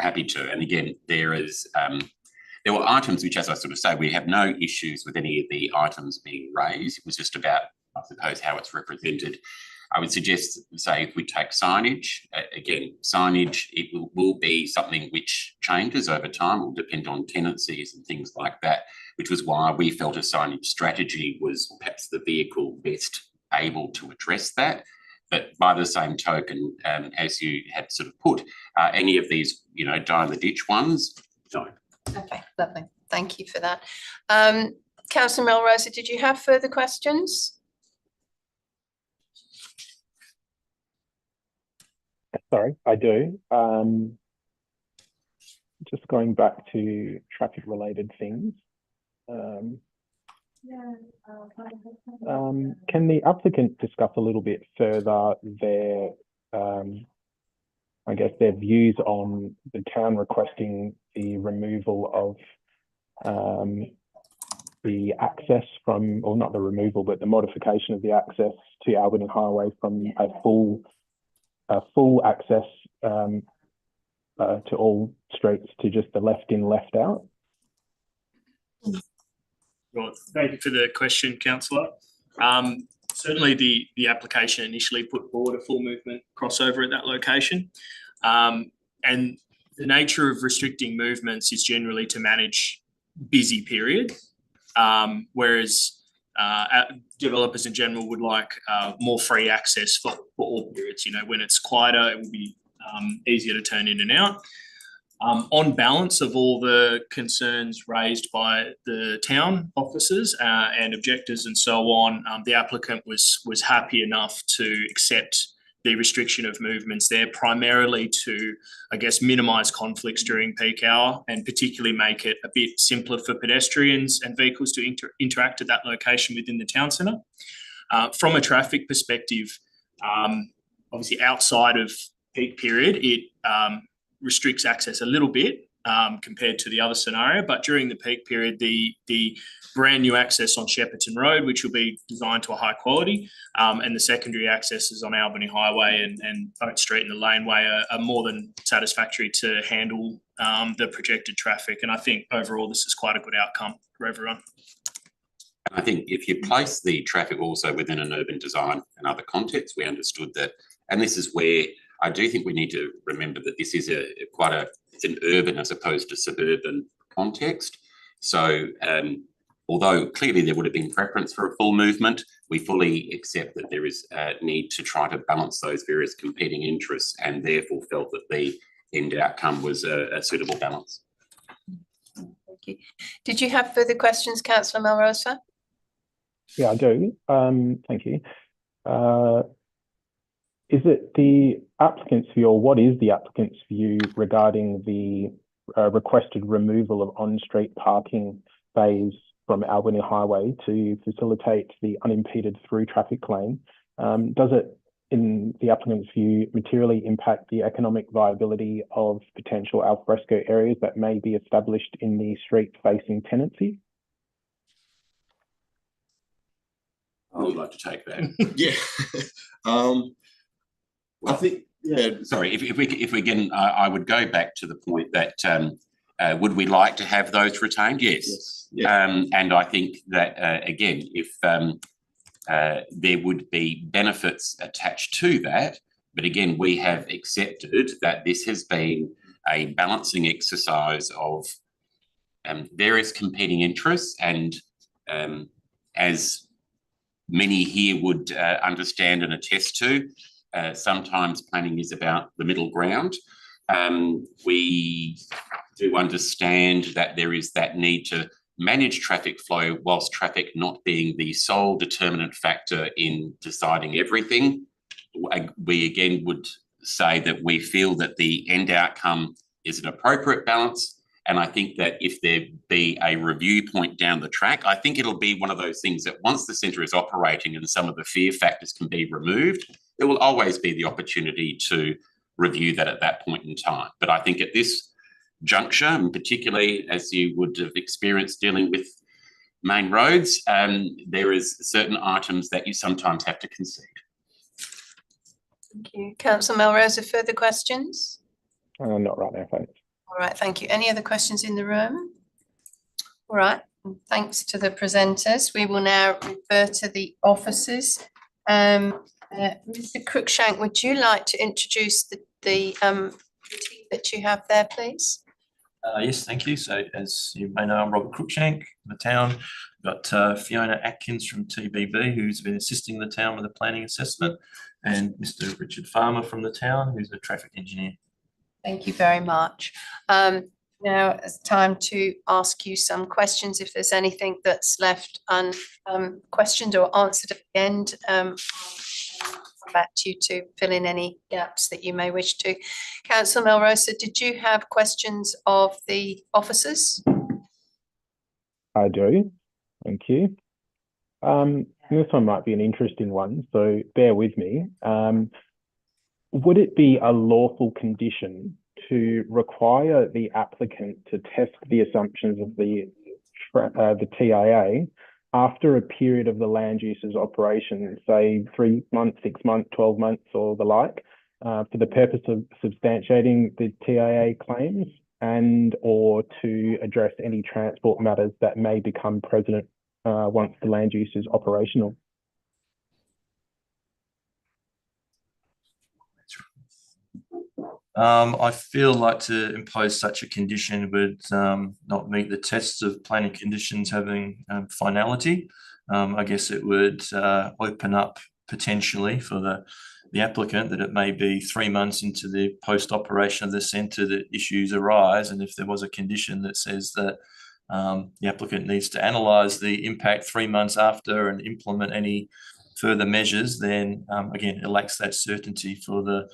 Happy to. And again, there were items which, as I sort of say, we have no issues with any of the items being raised. It was just about, I suppose, how it's represented. I would suggest, say, if we take signage, again, signage, it will be something which changes over time, will depend on tenancies and things like that, which was why we felt a signage strategy was perhaps the vehicle best able to address that. But by the same token, as you had sort of put, any of these, die-in-the-ditch ones, no. Okay, lovely. Thank you for that. Councillor Melrose, did you have further questions? Sorry, I do. Just going back to traffic-related things. Can the applicant discuss a little bit further their, I guess, their views on the town requesting the removal of the access from, or not the removal, but the modification of the access to Albany Highway from a full access to all streets to just the left in, left out? Well, thank you for the question, councillor. Certainly the application initially put forward a full movement crossover at that location. And the nature of restricting movements is generally to manage busy period, whereas developers in general would like more free access for all periods. You know, when it's quieter, it will be easier to turn in and out. On balance of all the concerns raised by the town officers and objectors and so on, the applicant was happy enough to accept the restriction of movements there, primarily to, I guess, minimise conflicts during peak hour and particularly make it a bit simpler for pedestrians and vehicles to interact at that location within the town centre. From a traffic perspective, obviously outside of peak period, it restricts access a little bit compared to the other scenario, but during the peak period, the brand new access on Shepperton Road, which will be designed to a high quality, and the secondary accesses on Albany Highway and Oak Street and the laneway are more than satisfactory to handle the projected traffic. And I think overall this is quite a good outcome for everyone. I think if you place the traffic also within an urban design and other contexts, we understood that, and this is where I do think we need to remember that this is it's an urban as opposed to suburban context. So although clearly there would have been preference for a full movement, we fully accept that there is a need to try to balance those various competing interests and therefore felt that the end outcome was a suitable balance. Thank you. Did you have further questions, Councillor Melrosa? Yeah, I do. Thank you. Is it the applicant's view, or what is the applicant's view regarding the requested removal of on-street parking bays from Albany Highway to facilitate the unimpeded through traffic lane? Does it, in the applicant's view, materially impact the economic viability of potential alfresco areas that may be established in the street-facing tenancy? I would like to take that. Yeah. I think, yeah. Sorry, if we can, I would go back to the point that would we like to have those retained? Yes. Yeah. And I think that again, if there would be benefits attached to that, but again, we have accepted that this has been a balancing exercise of various competing interests, and as many here would understand and attest to, sometimes planning is about the middle ground. We do understand that there is that need to manage traffic flow whilst traffic not being the sole determinant factor in deciding everything. We again would say that we feel that the end outcome is an appropriate balance. And I think that if there be a review point down the track, I think it'll be one of those things that once the centre is operating and some of the fear factors can be removed, there will always be the opportunity to review that at that point in time. But I think at this juncture, and particularly as you would have experienced dealing with main roads, there is certain items that you sometimes have to concede. Thank you. Councillor Melrosa, further questions? Not right now, thanks. All right, thank you. Any other questions in the room? All right, thanks to the presenters. We will now refer to the officers. Mr. Cruikshank, would you like to introduce the team that you have there, please? Yes, thank you. So as you may know, I'm Robert Cruikshank from the town. We've got Fiona Atkins from TBB, who's been assisting the town with the planning assessment, and Mr. Richard Farmer from the town, who's a traffic engineer. Thank you very much. Now it's time to ask you some questions. If there's anything that's left unquestioned or answered at the end, I'll come back to you to fill in any gaps that you may wish to. Councillor Melrosa, did you have questions of the officers? I do. Thank you. This one might be an interesting one, so bear with me. Would it be a lawful condition to require the applicant to test the assumptions of the TIA after a period of the land uses operation, say 3 months, 6 months, 12 months, or the like, for the purpose of substantiating the TIA claims and or to address any transport matters that may become present once the land use is operational? I feel like to impose such a condition would not meet the tests of planning conditions having finality. I guess it would open up potentially for the applicant that it may be 3 months into the post-operation of the centre that issues arise, and if there was a condition that says that the applicant needs to analyse the impact 3 months after and implement any further measures, then again, it lacks that certainty for the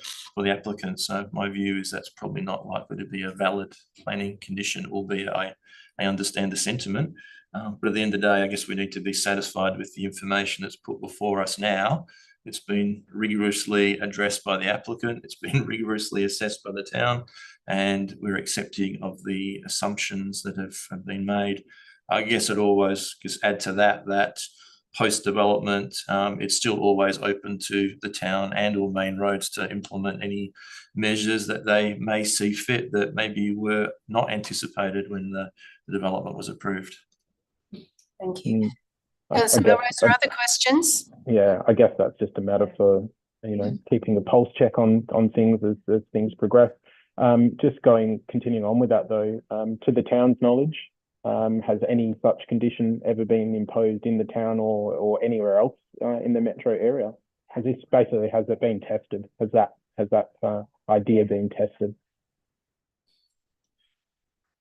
applicant. So my view is that's probably not likely to be a valid planning condition, albeit I understand the sentiment. But at the end of the day, I guess we need to be satisfied with the information that's put before us now. It's been rigorously addressed by the applicant. It's been rigorously assessed by the town, and we're accepting of the assumptions that have been made. I guess it always just add to that post-development, it's still always open to the town and or Main Roads to implement any measures that they may see fit that maybe were not anticipated when the development was approved. Thank you. Councillor Melrose, are other questions? Yeah, I guess that's just a matter for, keeping a pulse check on things as things progress. Continuing on with that though, to the town's knowledge, has any such condition ever been imposed in the town or anywhere else in the metro area? Has it been tested? Has that idea been tested?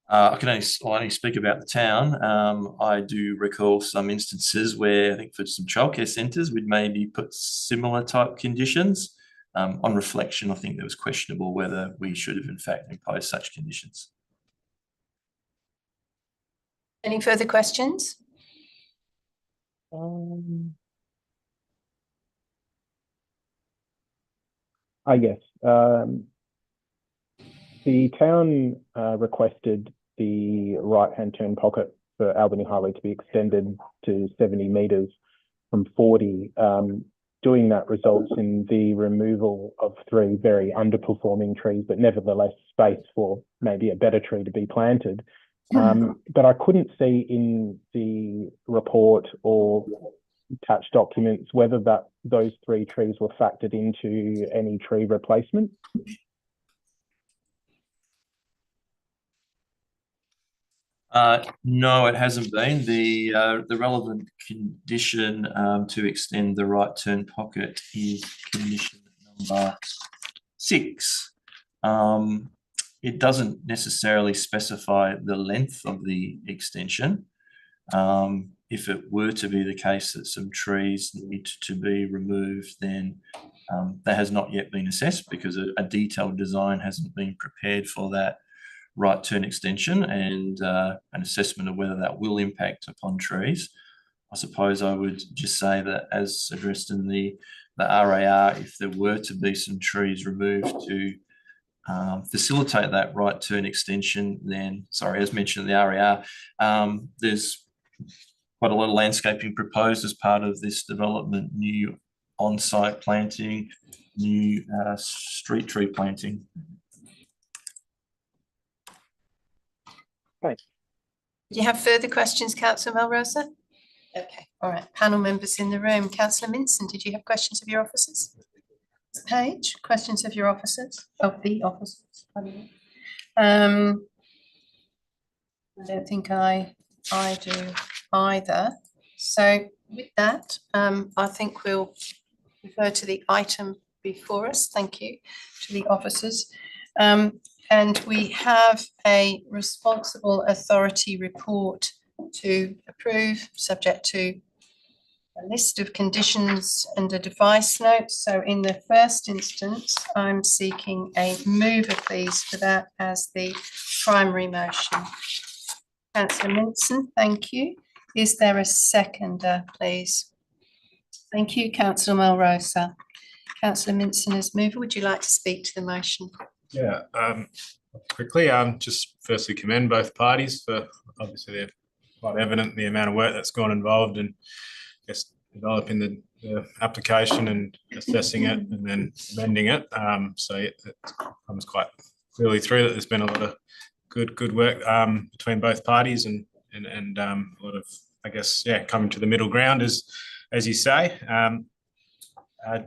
I can only speak about the town. I do recall some instances where I think for some childcare centres we'd maybe put similar type conditions. On reflection, I think it was questionable whether we should have in fact imposed such conditions. Any further questions? I guess the town requested the right-hand turn pocket for Albany Highway to be extended to 70 metres from 40. Doing that results in the removal of 3 very underperforming trees, but nevertheless space for maybe a better tree to be planted. But I couldn't see in the report or attached documents whether those 3 trees were factored into any tree replacement. No, it hasn't been. The relevant condition to extend the right turn pocket is condition number 6. It doesn't necessarily specify the length of the extension. If it were to be the case that some trees need to be removed, then that has not yet been assessed because a detailed design hasn't been prepared for that right turn extension and an assessment of whether that will impact upon trees. I suppose I would just say that as addressed in the RAR, if there were to be some trees removed to facilitate that right turn extension, then, as mentioned in the RAR, there's quite a lot of landscaping proposed as part of this development, new on-site planting, new street tree planting. Thanks. Do you have further questions, Councillor Melrose? Okay, all right. Panel members in the room. Councillor Vincent, did you have questions of your officers? Page, questions of your officers, pardon me. I don't think I do either. So with that, I think we'll refer to the item before us. Thank you to the officers. And we have a responsible authority report to approve, subject to a list of conditions and a device note. So in the first instance, I'm seeking a mover, please, for that as the primary motion. Councillor Vincent, thank you. Is there a seconder, please? Thank you, councillor Melrosa. Councillor Mincin as mover, would you like to speak to the motion? Yeah, quickly, just firstly commend both parties for obviously they're quite evident the amount of work that's gone involved in just developing the application and assessing it and then amending it. So it comes quite clearly through that there's been a lot of good work between both parties and a lot of, I guess, yeah, coming to the middle ground as you say. I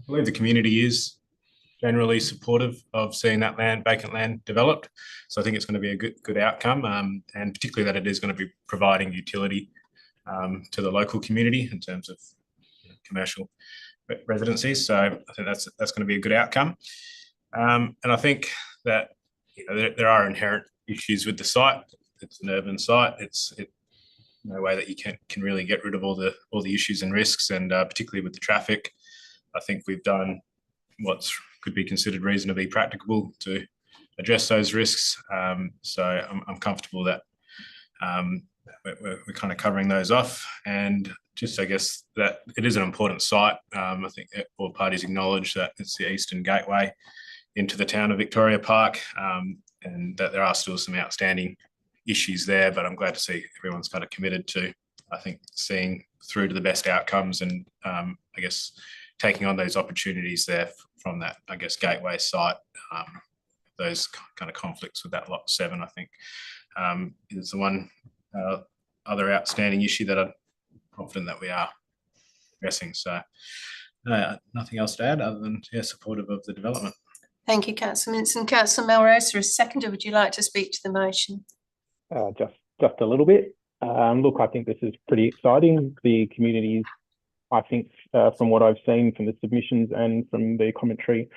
believe the community is generally supportive of seeing that vacant land developed. So I think it's going to be a good outcome, and particularly that it is going to be providing utility to the local community in terms of commercial residencies. So I think that's going to be a good outcome. And I think that there are inherent issues with the site. It's an urban site. It's no way that you can really get rid of all the issues and risks, and particularly with the traffic. I think we've done what could be considered reasonably practicable to address those risks. So I'm comfortable that we're kind of covering those off. And just, I guess, that it is an important site. I think all parties acknowledge that it's the eastern gateway into the town of Victoria Park, and that there are still some outstanding issues there, but I'm glad to see everyone's kind of committed to, I think, seeing through to the best outcomes and I guess taking on those opportunities there from that, I guess, gateway site. Those kind of conflicts with that lot 7, I think, is the one other outstanding issue that I'm confident that we are addressing. So nothing else to add other than, yeah, supportive of the development. Thank you, councillor Mincin. Councillor Melrosa as seconder, would you like to speak to the motion? Just a little bit. Look, I think this is pretty exciting. The communities, I think, from what I've seen from the submissions and from the commentary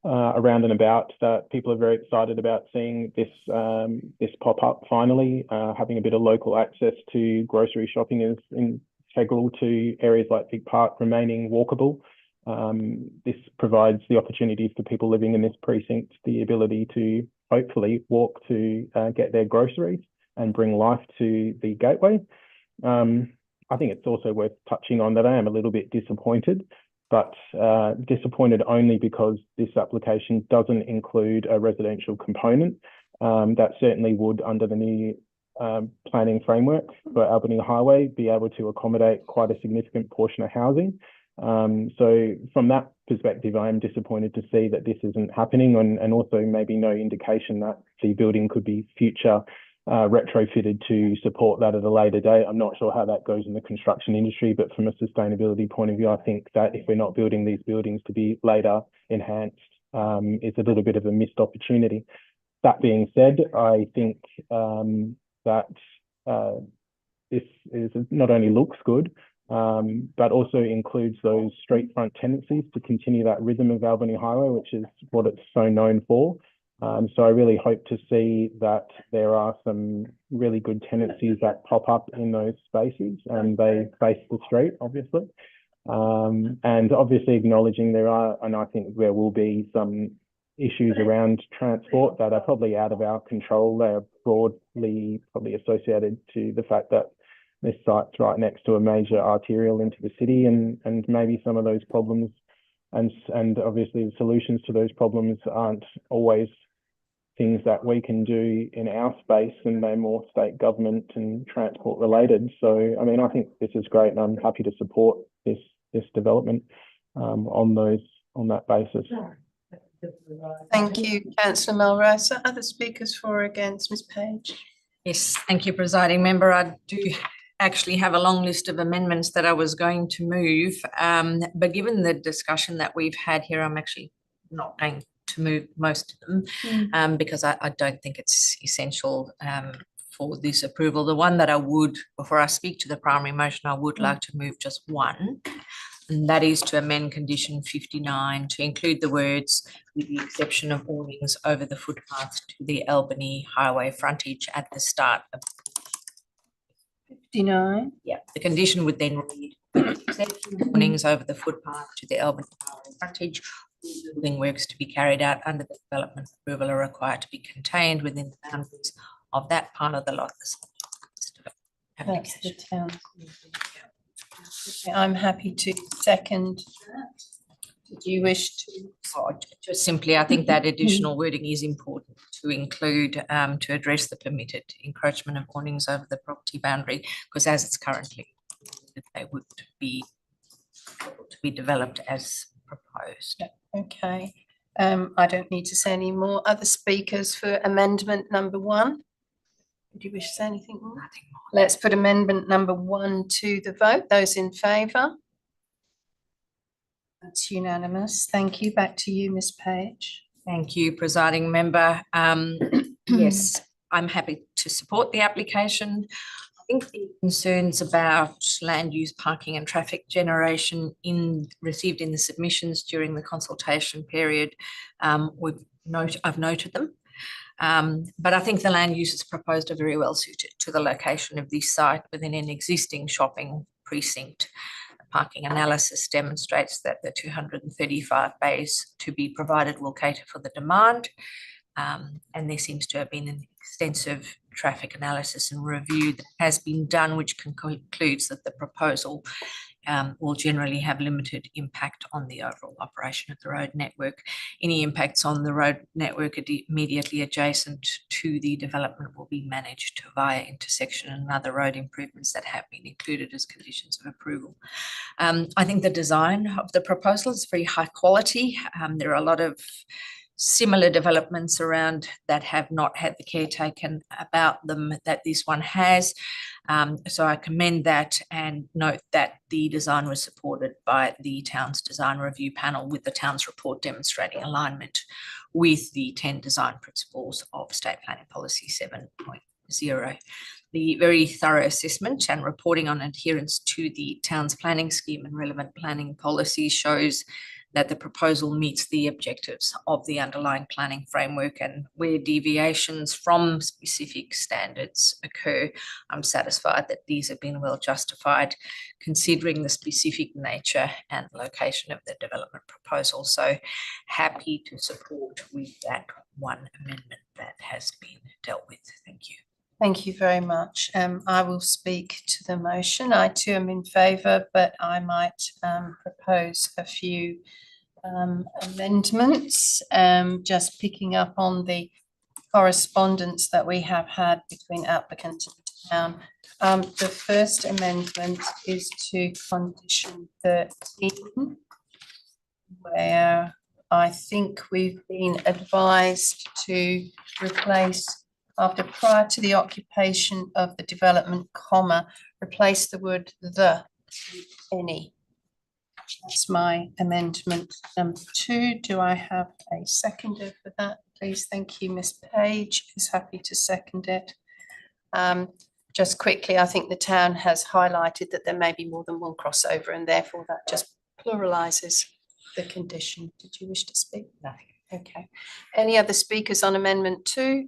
around and about, that people are very excited about seeing this pop up finally. Having a bit of local access to grocery shopping is integral to areas like Vic Park remaining walkable. This provides the opportunities for people living in this precinct the ability to hopefully walk to get their groceries and bring life to the gateway. I think it's also worth touching on that I am a little bit disappointed, but disappointed only because this application doesn't include a residential component. That certainly would, under the new planning framework for Albany Highway, be able to accommodate quite a significant portion of housing. So from that perspective, I am disappointed to see that this isn't happening, and also maybe no indication that the building could be future retrofitted to support that at a later date. I'm not sure how that goes in the construction industry, but from a sustainability point of view, I think that if we're not building these buildings to be later enhanced, it's a little bit of a missed opportunity. That being said, I think that this is not only looks good, but also includes those street front tenancies to continue that rhythm of Albany Highway, which is what it's so known for. So I really hope to see that there are some really good tenancies that pop up in those spaces and they face the street, obviously. And obviously acknowledging there are, and I think there will be, some issues around transport that are probably out of our control. They are broadly probably associated to the fact that this site's right next to a major arterial into the city, and maybe some of those problems and obviously the solutions to those problems aren't always things that we can do in our space, and they're more state government and transport related. So, I mean, I think this is great, and I'm happy to support this development on that basis. Thank you, councillor Melrosa. Other speakers for or against? Ms Page. Yes, thank you, presiding member. I do actually have a long list of amendments that I was going to move, but given the discussion that we've had here, I'm actually not going to move most of them because I don't think it's essential for this approval. The one that I would, before I speak to the primary motion, I would like to move just one, and that is to amend condition 59 to include the words "with the exception of awnings over the footpath to the Albany Highway frontage" at the start of 59. Yeah, the condition would then read, "with the exception of awnings over the footpath to the Albany Highway frontage, building works to be carried out under the development approval are required to be contained within the boundaries of that part of the lot." That's the town. I'm happy to second that. Did you wish to? Just simply, I think that additional wording is important to include to address the permitted encroachment of awnings over the property boundary, because as it's currently, they would be able to be developed as proposed. Okay. I don't need to say any more. Other speakers for amendment number 1? Do you wish to say anything more? Nothing more. Let's put amendment number 1 to the vote. Those in favour? That's unanimous. Thank you. Back to you, Ms Page. Thank you, presiding member. Yes, I'm happy to support the application. I think the concerns about land use, parking and traffic generation received in the submissions during the consultation period, I've noted them. But I think the land uses proposed are very well suited to the location of this site within an existing shopping precinct. Parking analysis demonstrates that the 235 bays to be provided will cater for the demand. And there seems to have been an extensive traffic analysis and review that has been done, which concludes that the proposal will generally have limited impact on the overall operation of the road network. Any impacts on the road network immediately adjacent to the development will be managed via intersection and other road improvements that have been included as conditions of approval. I think the design of the proposal is very high quality. There are a lot of similar developments around that have not had the care taken about them that this one has. So I commend that and note that the design was supported by the town's design review panel, with the town's report demonstrating alignment with the 10 design principles of State Planning Policy 7.0. The very thorough assessment and reporting on adherence to the town's planning scheme and relevant planning policy shows that the proposal meets the objectives of the underlying planning framework, and where deviations from specific standards occur, I'm satisfied that these have been well justified, considering the specific nature and location of the development proposal. So happy to support with that one amendment that has been dealt with. Thank you. Thank you very much. I will speak to the motion. I too am in favour, but I might propose a few amendments, just picking up on the correspondence that we have had between applicant and town. The first amendment is to condition 13, where I think we've been advised to replace, after prior to the occupation of the development, comma, replace the word the with any. That's my amendment number 2. Do I have a seconder for that, please? Thank you. Ms Page is happy to second it. Just quickly, I think the town has highlighted that there may be more than one crossover, and therefore that just pluralises the condition. Did you wish to speak? Nothing. Okay. Any other speakers on amendment 2?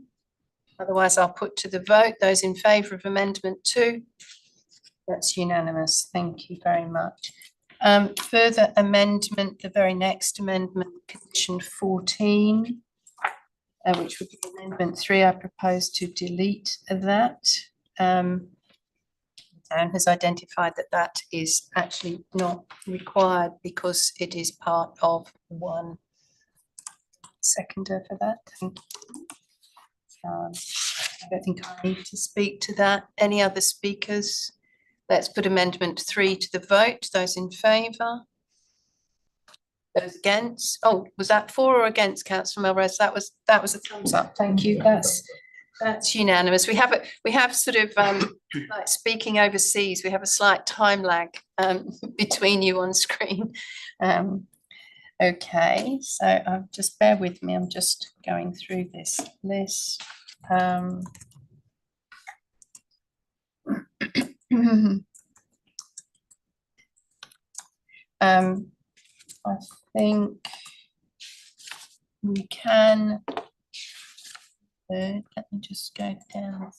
Otherwise, I'll put to the vote. Those in favour of amendment 2? That's unanimous. Thank you very much. Further amendment, the very next amendment, condition 14, which would be amendment 3. I propose to delete that. The town has identified that that is actually not required because it is part of 1. Seconder for that. Thank you. I don't think I need to speak to that. Any other speakers? Let's put amendment 3 to the vote. Those in favour? Those against? Oh, was that for or against, Councillor Melrose? That was a thumbs up. Thank you. That's unanimous. We have sort of like speaking overseas. We have a slight time lag between you on screen. Okay, so just bear with me. I'm just going through this list. I think we can, let me just go down.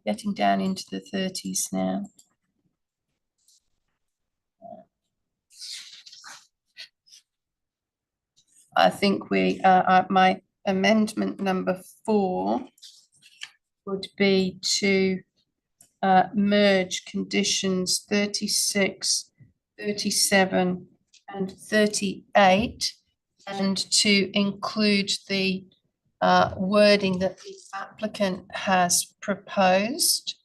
Getting down into the 30s now. I think we, my amendment number 4 would be to merge conditions 36, 37 and 38 and to include the wording that the applicant has proposed,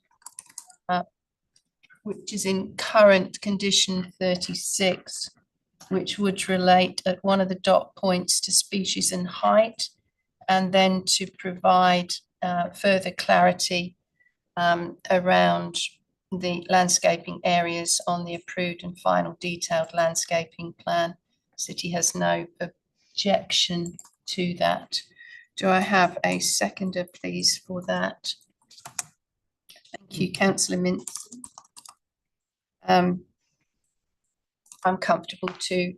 which is in current condition 36, which would relate at one of the dot points to species and height, and then to provide further clarity around the landscaping areas on the approved and final detailed landscaping plan. City has no objection to that. Do I have a seconder, please, for that? Thank you, Councillor Minson. I'm comfortable to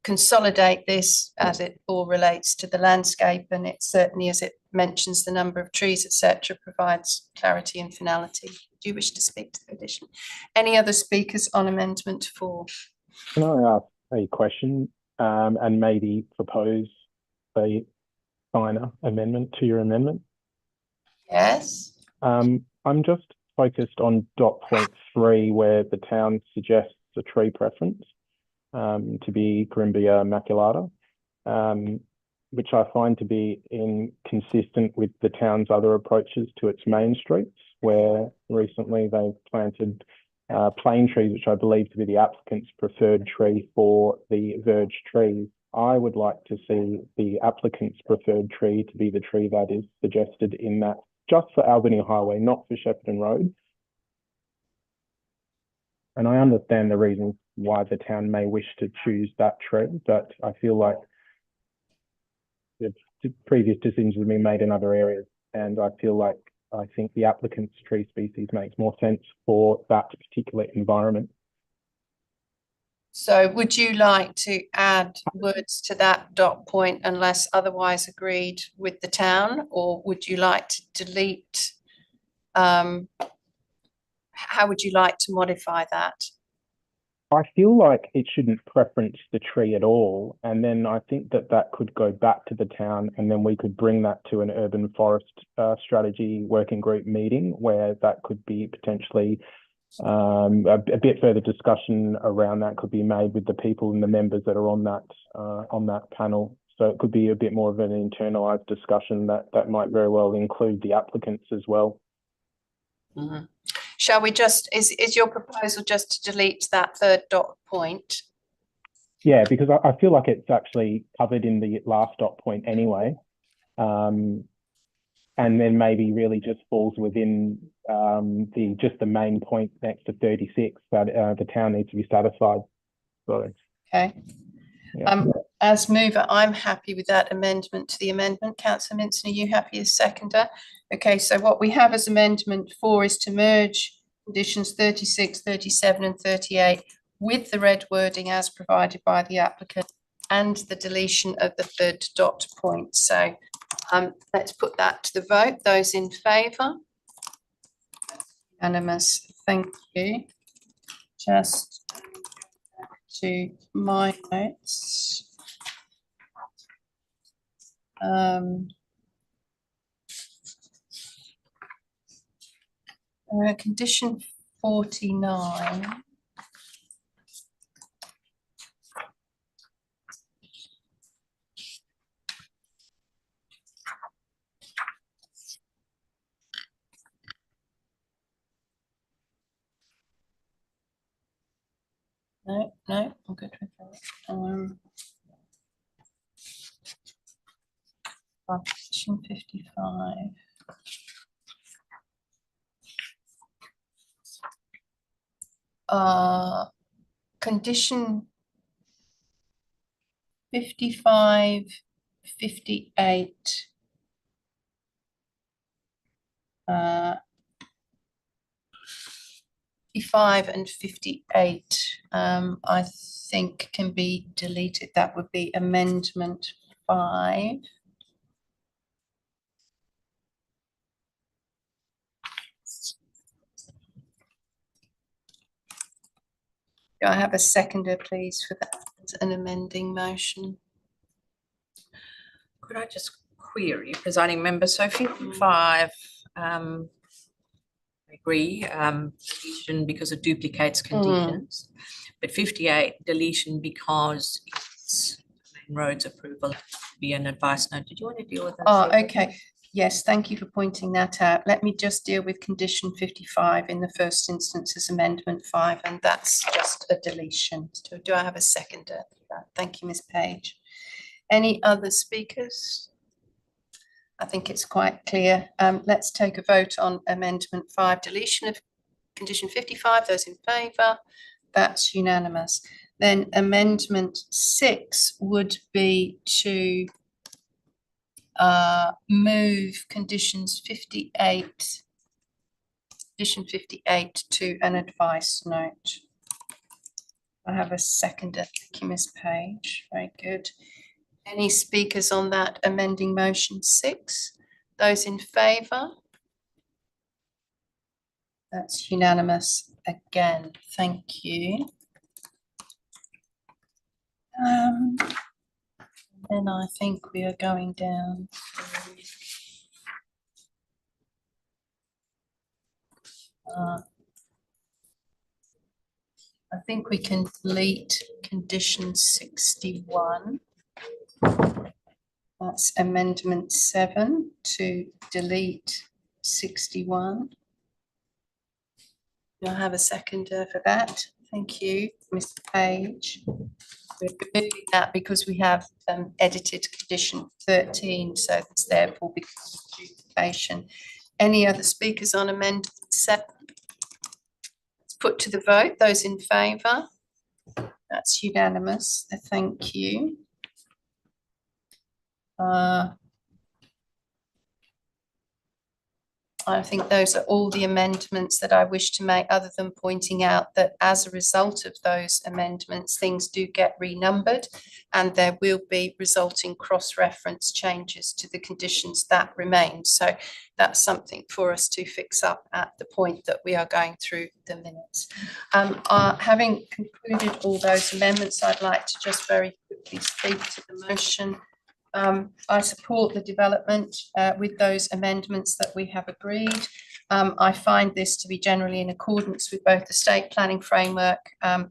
consolidate this as it all relates to the landscape, and it certainly, as it mentions the number of trees, etc., provides clarity and finality. Do you wish to speak to the addition? Any other speakers on amendment 4? Can I ask a question and maybe propose a minor amendment to your amendment? Yes. I'm just focused on dot point 3, where the town suggests a tree preference to be Corymbia maculata, which I find to be inconsistent with the town's other approaches to its main streets, where recently they've planted plane trees, which I believe to be the applicant's preferred tree for the verge trees. I would like to see the applicant's preferred tree to be the tree that is suggested in that, just for Albany Highway, not for Shepparton Road. And I understand the reasons why the town may wish to choose that tree, but I feel like the previous decisions have been made in other areas, and I think the applicant's tree species makes more sense for that particular environment. So would you like to add words to that dot point unless otherwise agreed with the town, or would you like to delete? How would you like to modify that? I feel like it shouldn't preference the tree at all, and then I think that could go back to the town, and then we could bring that to an urban forest strategy working group meeting, where that could be potentially a bit further discussion around that could be made with the people and the members that are on that panel. So it could be a bit more of an internalised discussion that might very well include the applicants as well. Mm-hmm. Shall we just, is your proposal just to delete that third dot point? Yeah, because I feel like it's actually covered in the last dot point anyway. And then maybe really just falls within just the main point next to 36 that the town needs to be satisfied. So, okay. Yeah. As mover, I'm happy with that amendment to the amendment. Councillor Minson, are you happy as seconder? Okay, so what we have as amendment 4 is to merge conditions 36, 37 and 38 with the red wording as provided by the applicant and the deletion of the third dot point. So let's put that to the vote. Those in favour? Unanimous. Thank you. Just to my notes. Condition 49. No, I'm good with that. Condition 55. Condition 55, 58. 55 and 58, I think can be deleted. That would be amendment 5. Do I have a seconder, please, for that as an amending motion? Could I just query, presiding member. So 55, I agree, deletion because it duplicates conditions. But 58, deletion because it's main roads approval to be an advice note. Did you want to deal with that? Oh, okay. Yes, thank you for pointing that out. Let me just deal with condition 55 in the first instance as amendment 5, and that's just a deletion. So do I have a seconder for that? Thank you, Ms. Page. Any other speakers? I think it's quite clear. Let's take a vote on amendment 5, deletion of condition 55. Those in favour? That's unanimous. Then amendment 6 would be to move condition 58 to an advice note. I have a seconder. Thank you, Ms. Page. Very good. Any speakers on that amending motion 6? Those in favour? That's unanimous again. Thank you. Then I think we are going down to, I think we can delete condition 61. That's amendment 7 to delete 61. Do I have a seconder for that? Thank you, Mr. Page. We're removing that because we have edited condition 13, so it's therefore because of duplication. Any other speakers on amendment 7? Let's put to the vote. Those in favour? That's unanimous. Thank you. I think those are all the amendments that I wish to make, other than pointing out that as a result of those amendments, things do get renumbered and there will be resulting cross-reference changes to the conditions that remain. So that's something for us to fix up at the point that we are going through the minutes. Having concluded all those amendments, I'd like to just very quickly speak to the motion. I support the development with those amendments that we have agreed. I find this to be generally in accordance with both the state planning framework,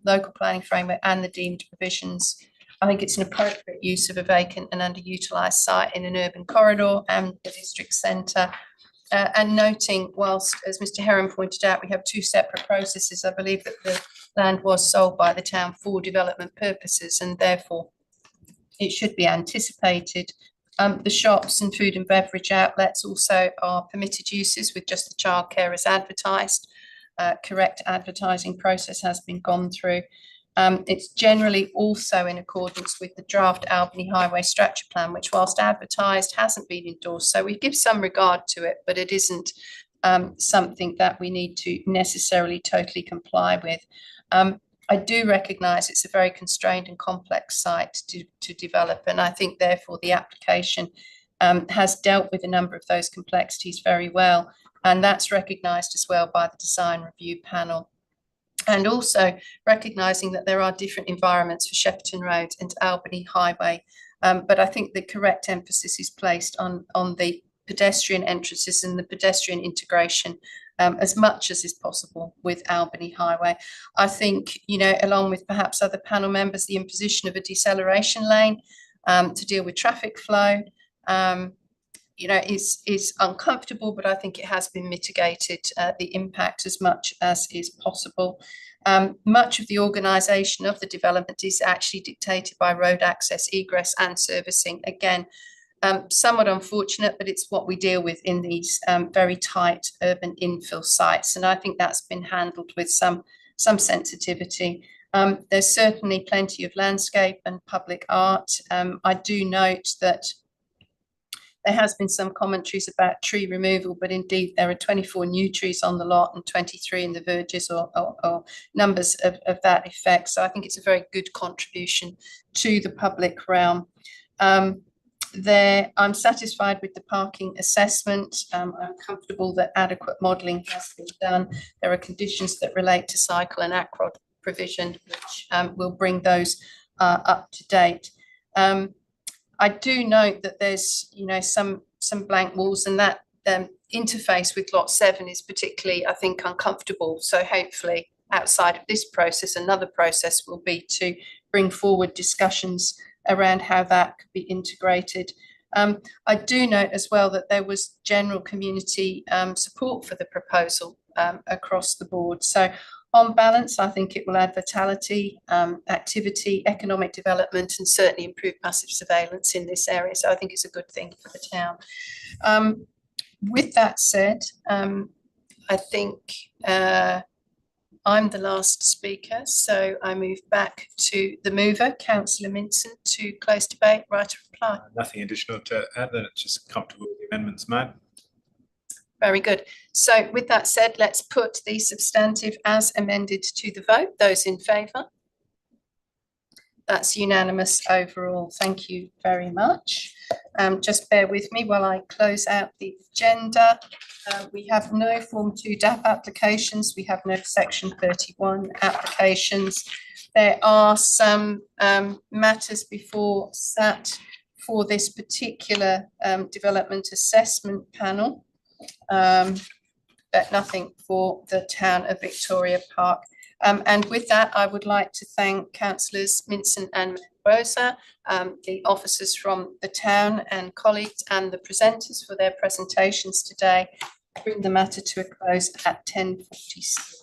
local planning framework and the deemed provisions. I think it's an appropriate use of a vacant and underutilised site in an urban corridor and the district centre. And noting, whilst, as Mr. Heron pointed out, we have 2 separate processes, I believe that the land was sold by the town for development purposes and therefore it should be anticipated. The shops and food and beverage outlets also are permitted uses with just the childcare as advertised. Correct advertising process has been gone through. It's generally also in accordance with the draft Albany Highway Structure Plan, which whilst advertised hasn't been endorsed. So we give some regard to it, but it isn't something that we need to necessarily totally comply with. I do recognise it's a very constrained and complex site to develop, and I think therefore the application has dealt with a number of those complexities very well, and that's recognised as well by the design review panel. And also recognising that there are different environments for Shepperton Road and Albany Highway, but I think the correct emphasis is placed on the pedestrian entrances and the pedestrian integration as much as is possible with Albany Highway. I think, you know, along with perhaps other panel members, the imposition of a deceleration lane to deal with traffic flow, you know, is uncomfortable, but I think it has been mitigated, the impact as much as is possible. Much of the organisation of the development is actually dictated by road access, egress and servicing. Again, somewhat unfortunate, but it's what we deal with in these very tight urban infill sites. And I think that's been handled with some sensitivity. There's certainly plenty of landscape and public art. I do note that there has been some commentaries about tree removal, but indeed there are 24 new trees on the lot and 23 in the verges or numbers of that effect. So I think it's a very good contribution to the public realm. I'm satisfied with the parking assessment. I'm comfortable that adequate modelling has been done. There are conditions that relate to cycle and aqua provision, which will bring those up to date. I do note that there's, you know, some blank walls, and that interface with lot 7 is particularly, I think, uncomfortable. So hopefully outside of this process, another process will be to bring forward discussions around how that could be integrated. I do note as well that there was general community support for the proposal across the board. So on balance, I think it will add vitality, activity, economic development, and certainly improve passive surveillance in this area. So I think it's a good thing for the town. With that said, I think I'm the last speaker, so I move back to the mover, Councillor Vincent, to close debate, right of reply. Nothing additional to add, then it's just comfortable with the amendments made. Very good. So with that said, let's put the substantive as amended to the vote. Those in favour? That's unanimous overall. Thank you very much. Just bear with me while I close out the agenda. We have no Form 2 DAP applications. We have no Section 31 applications. There are some matters before SAT for this particular development assessment panel, but nothing for the town of Victoria Park. And with that, I would like to thank Councillors Vincent and Rosa, the officers from the town and colleagues, and the presenters for their presentations today. Bring the matter to a close at 10:46.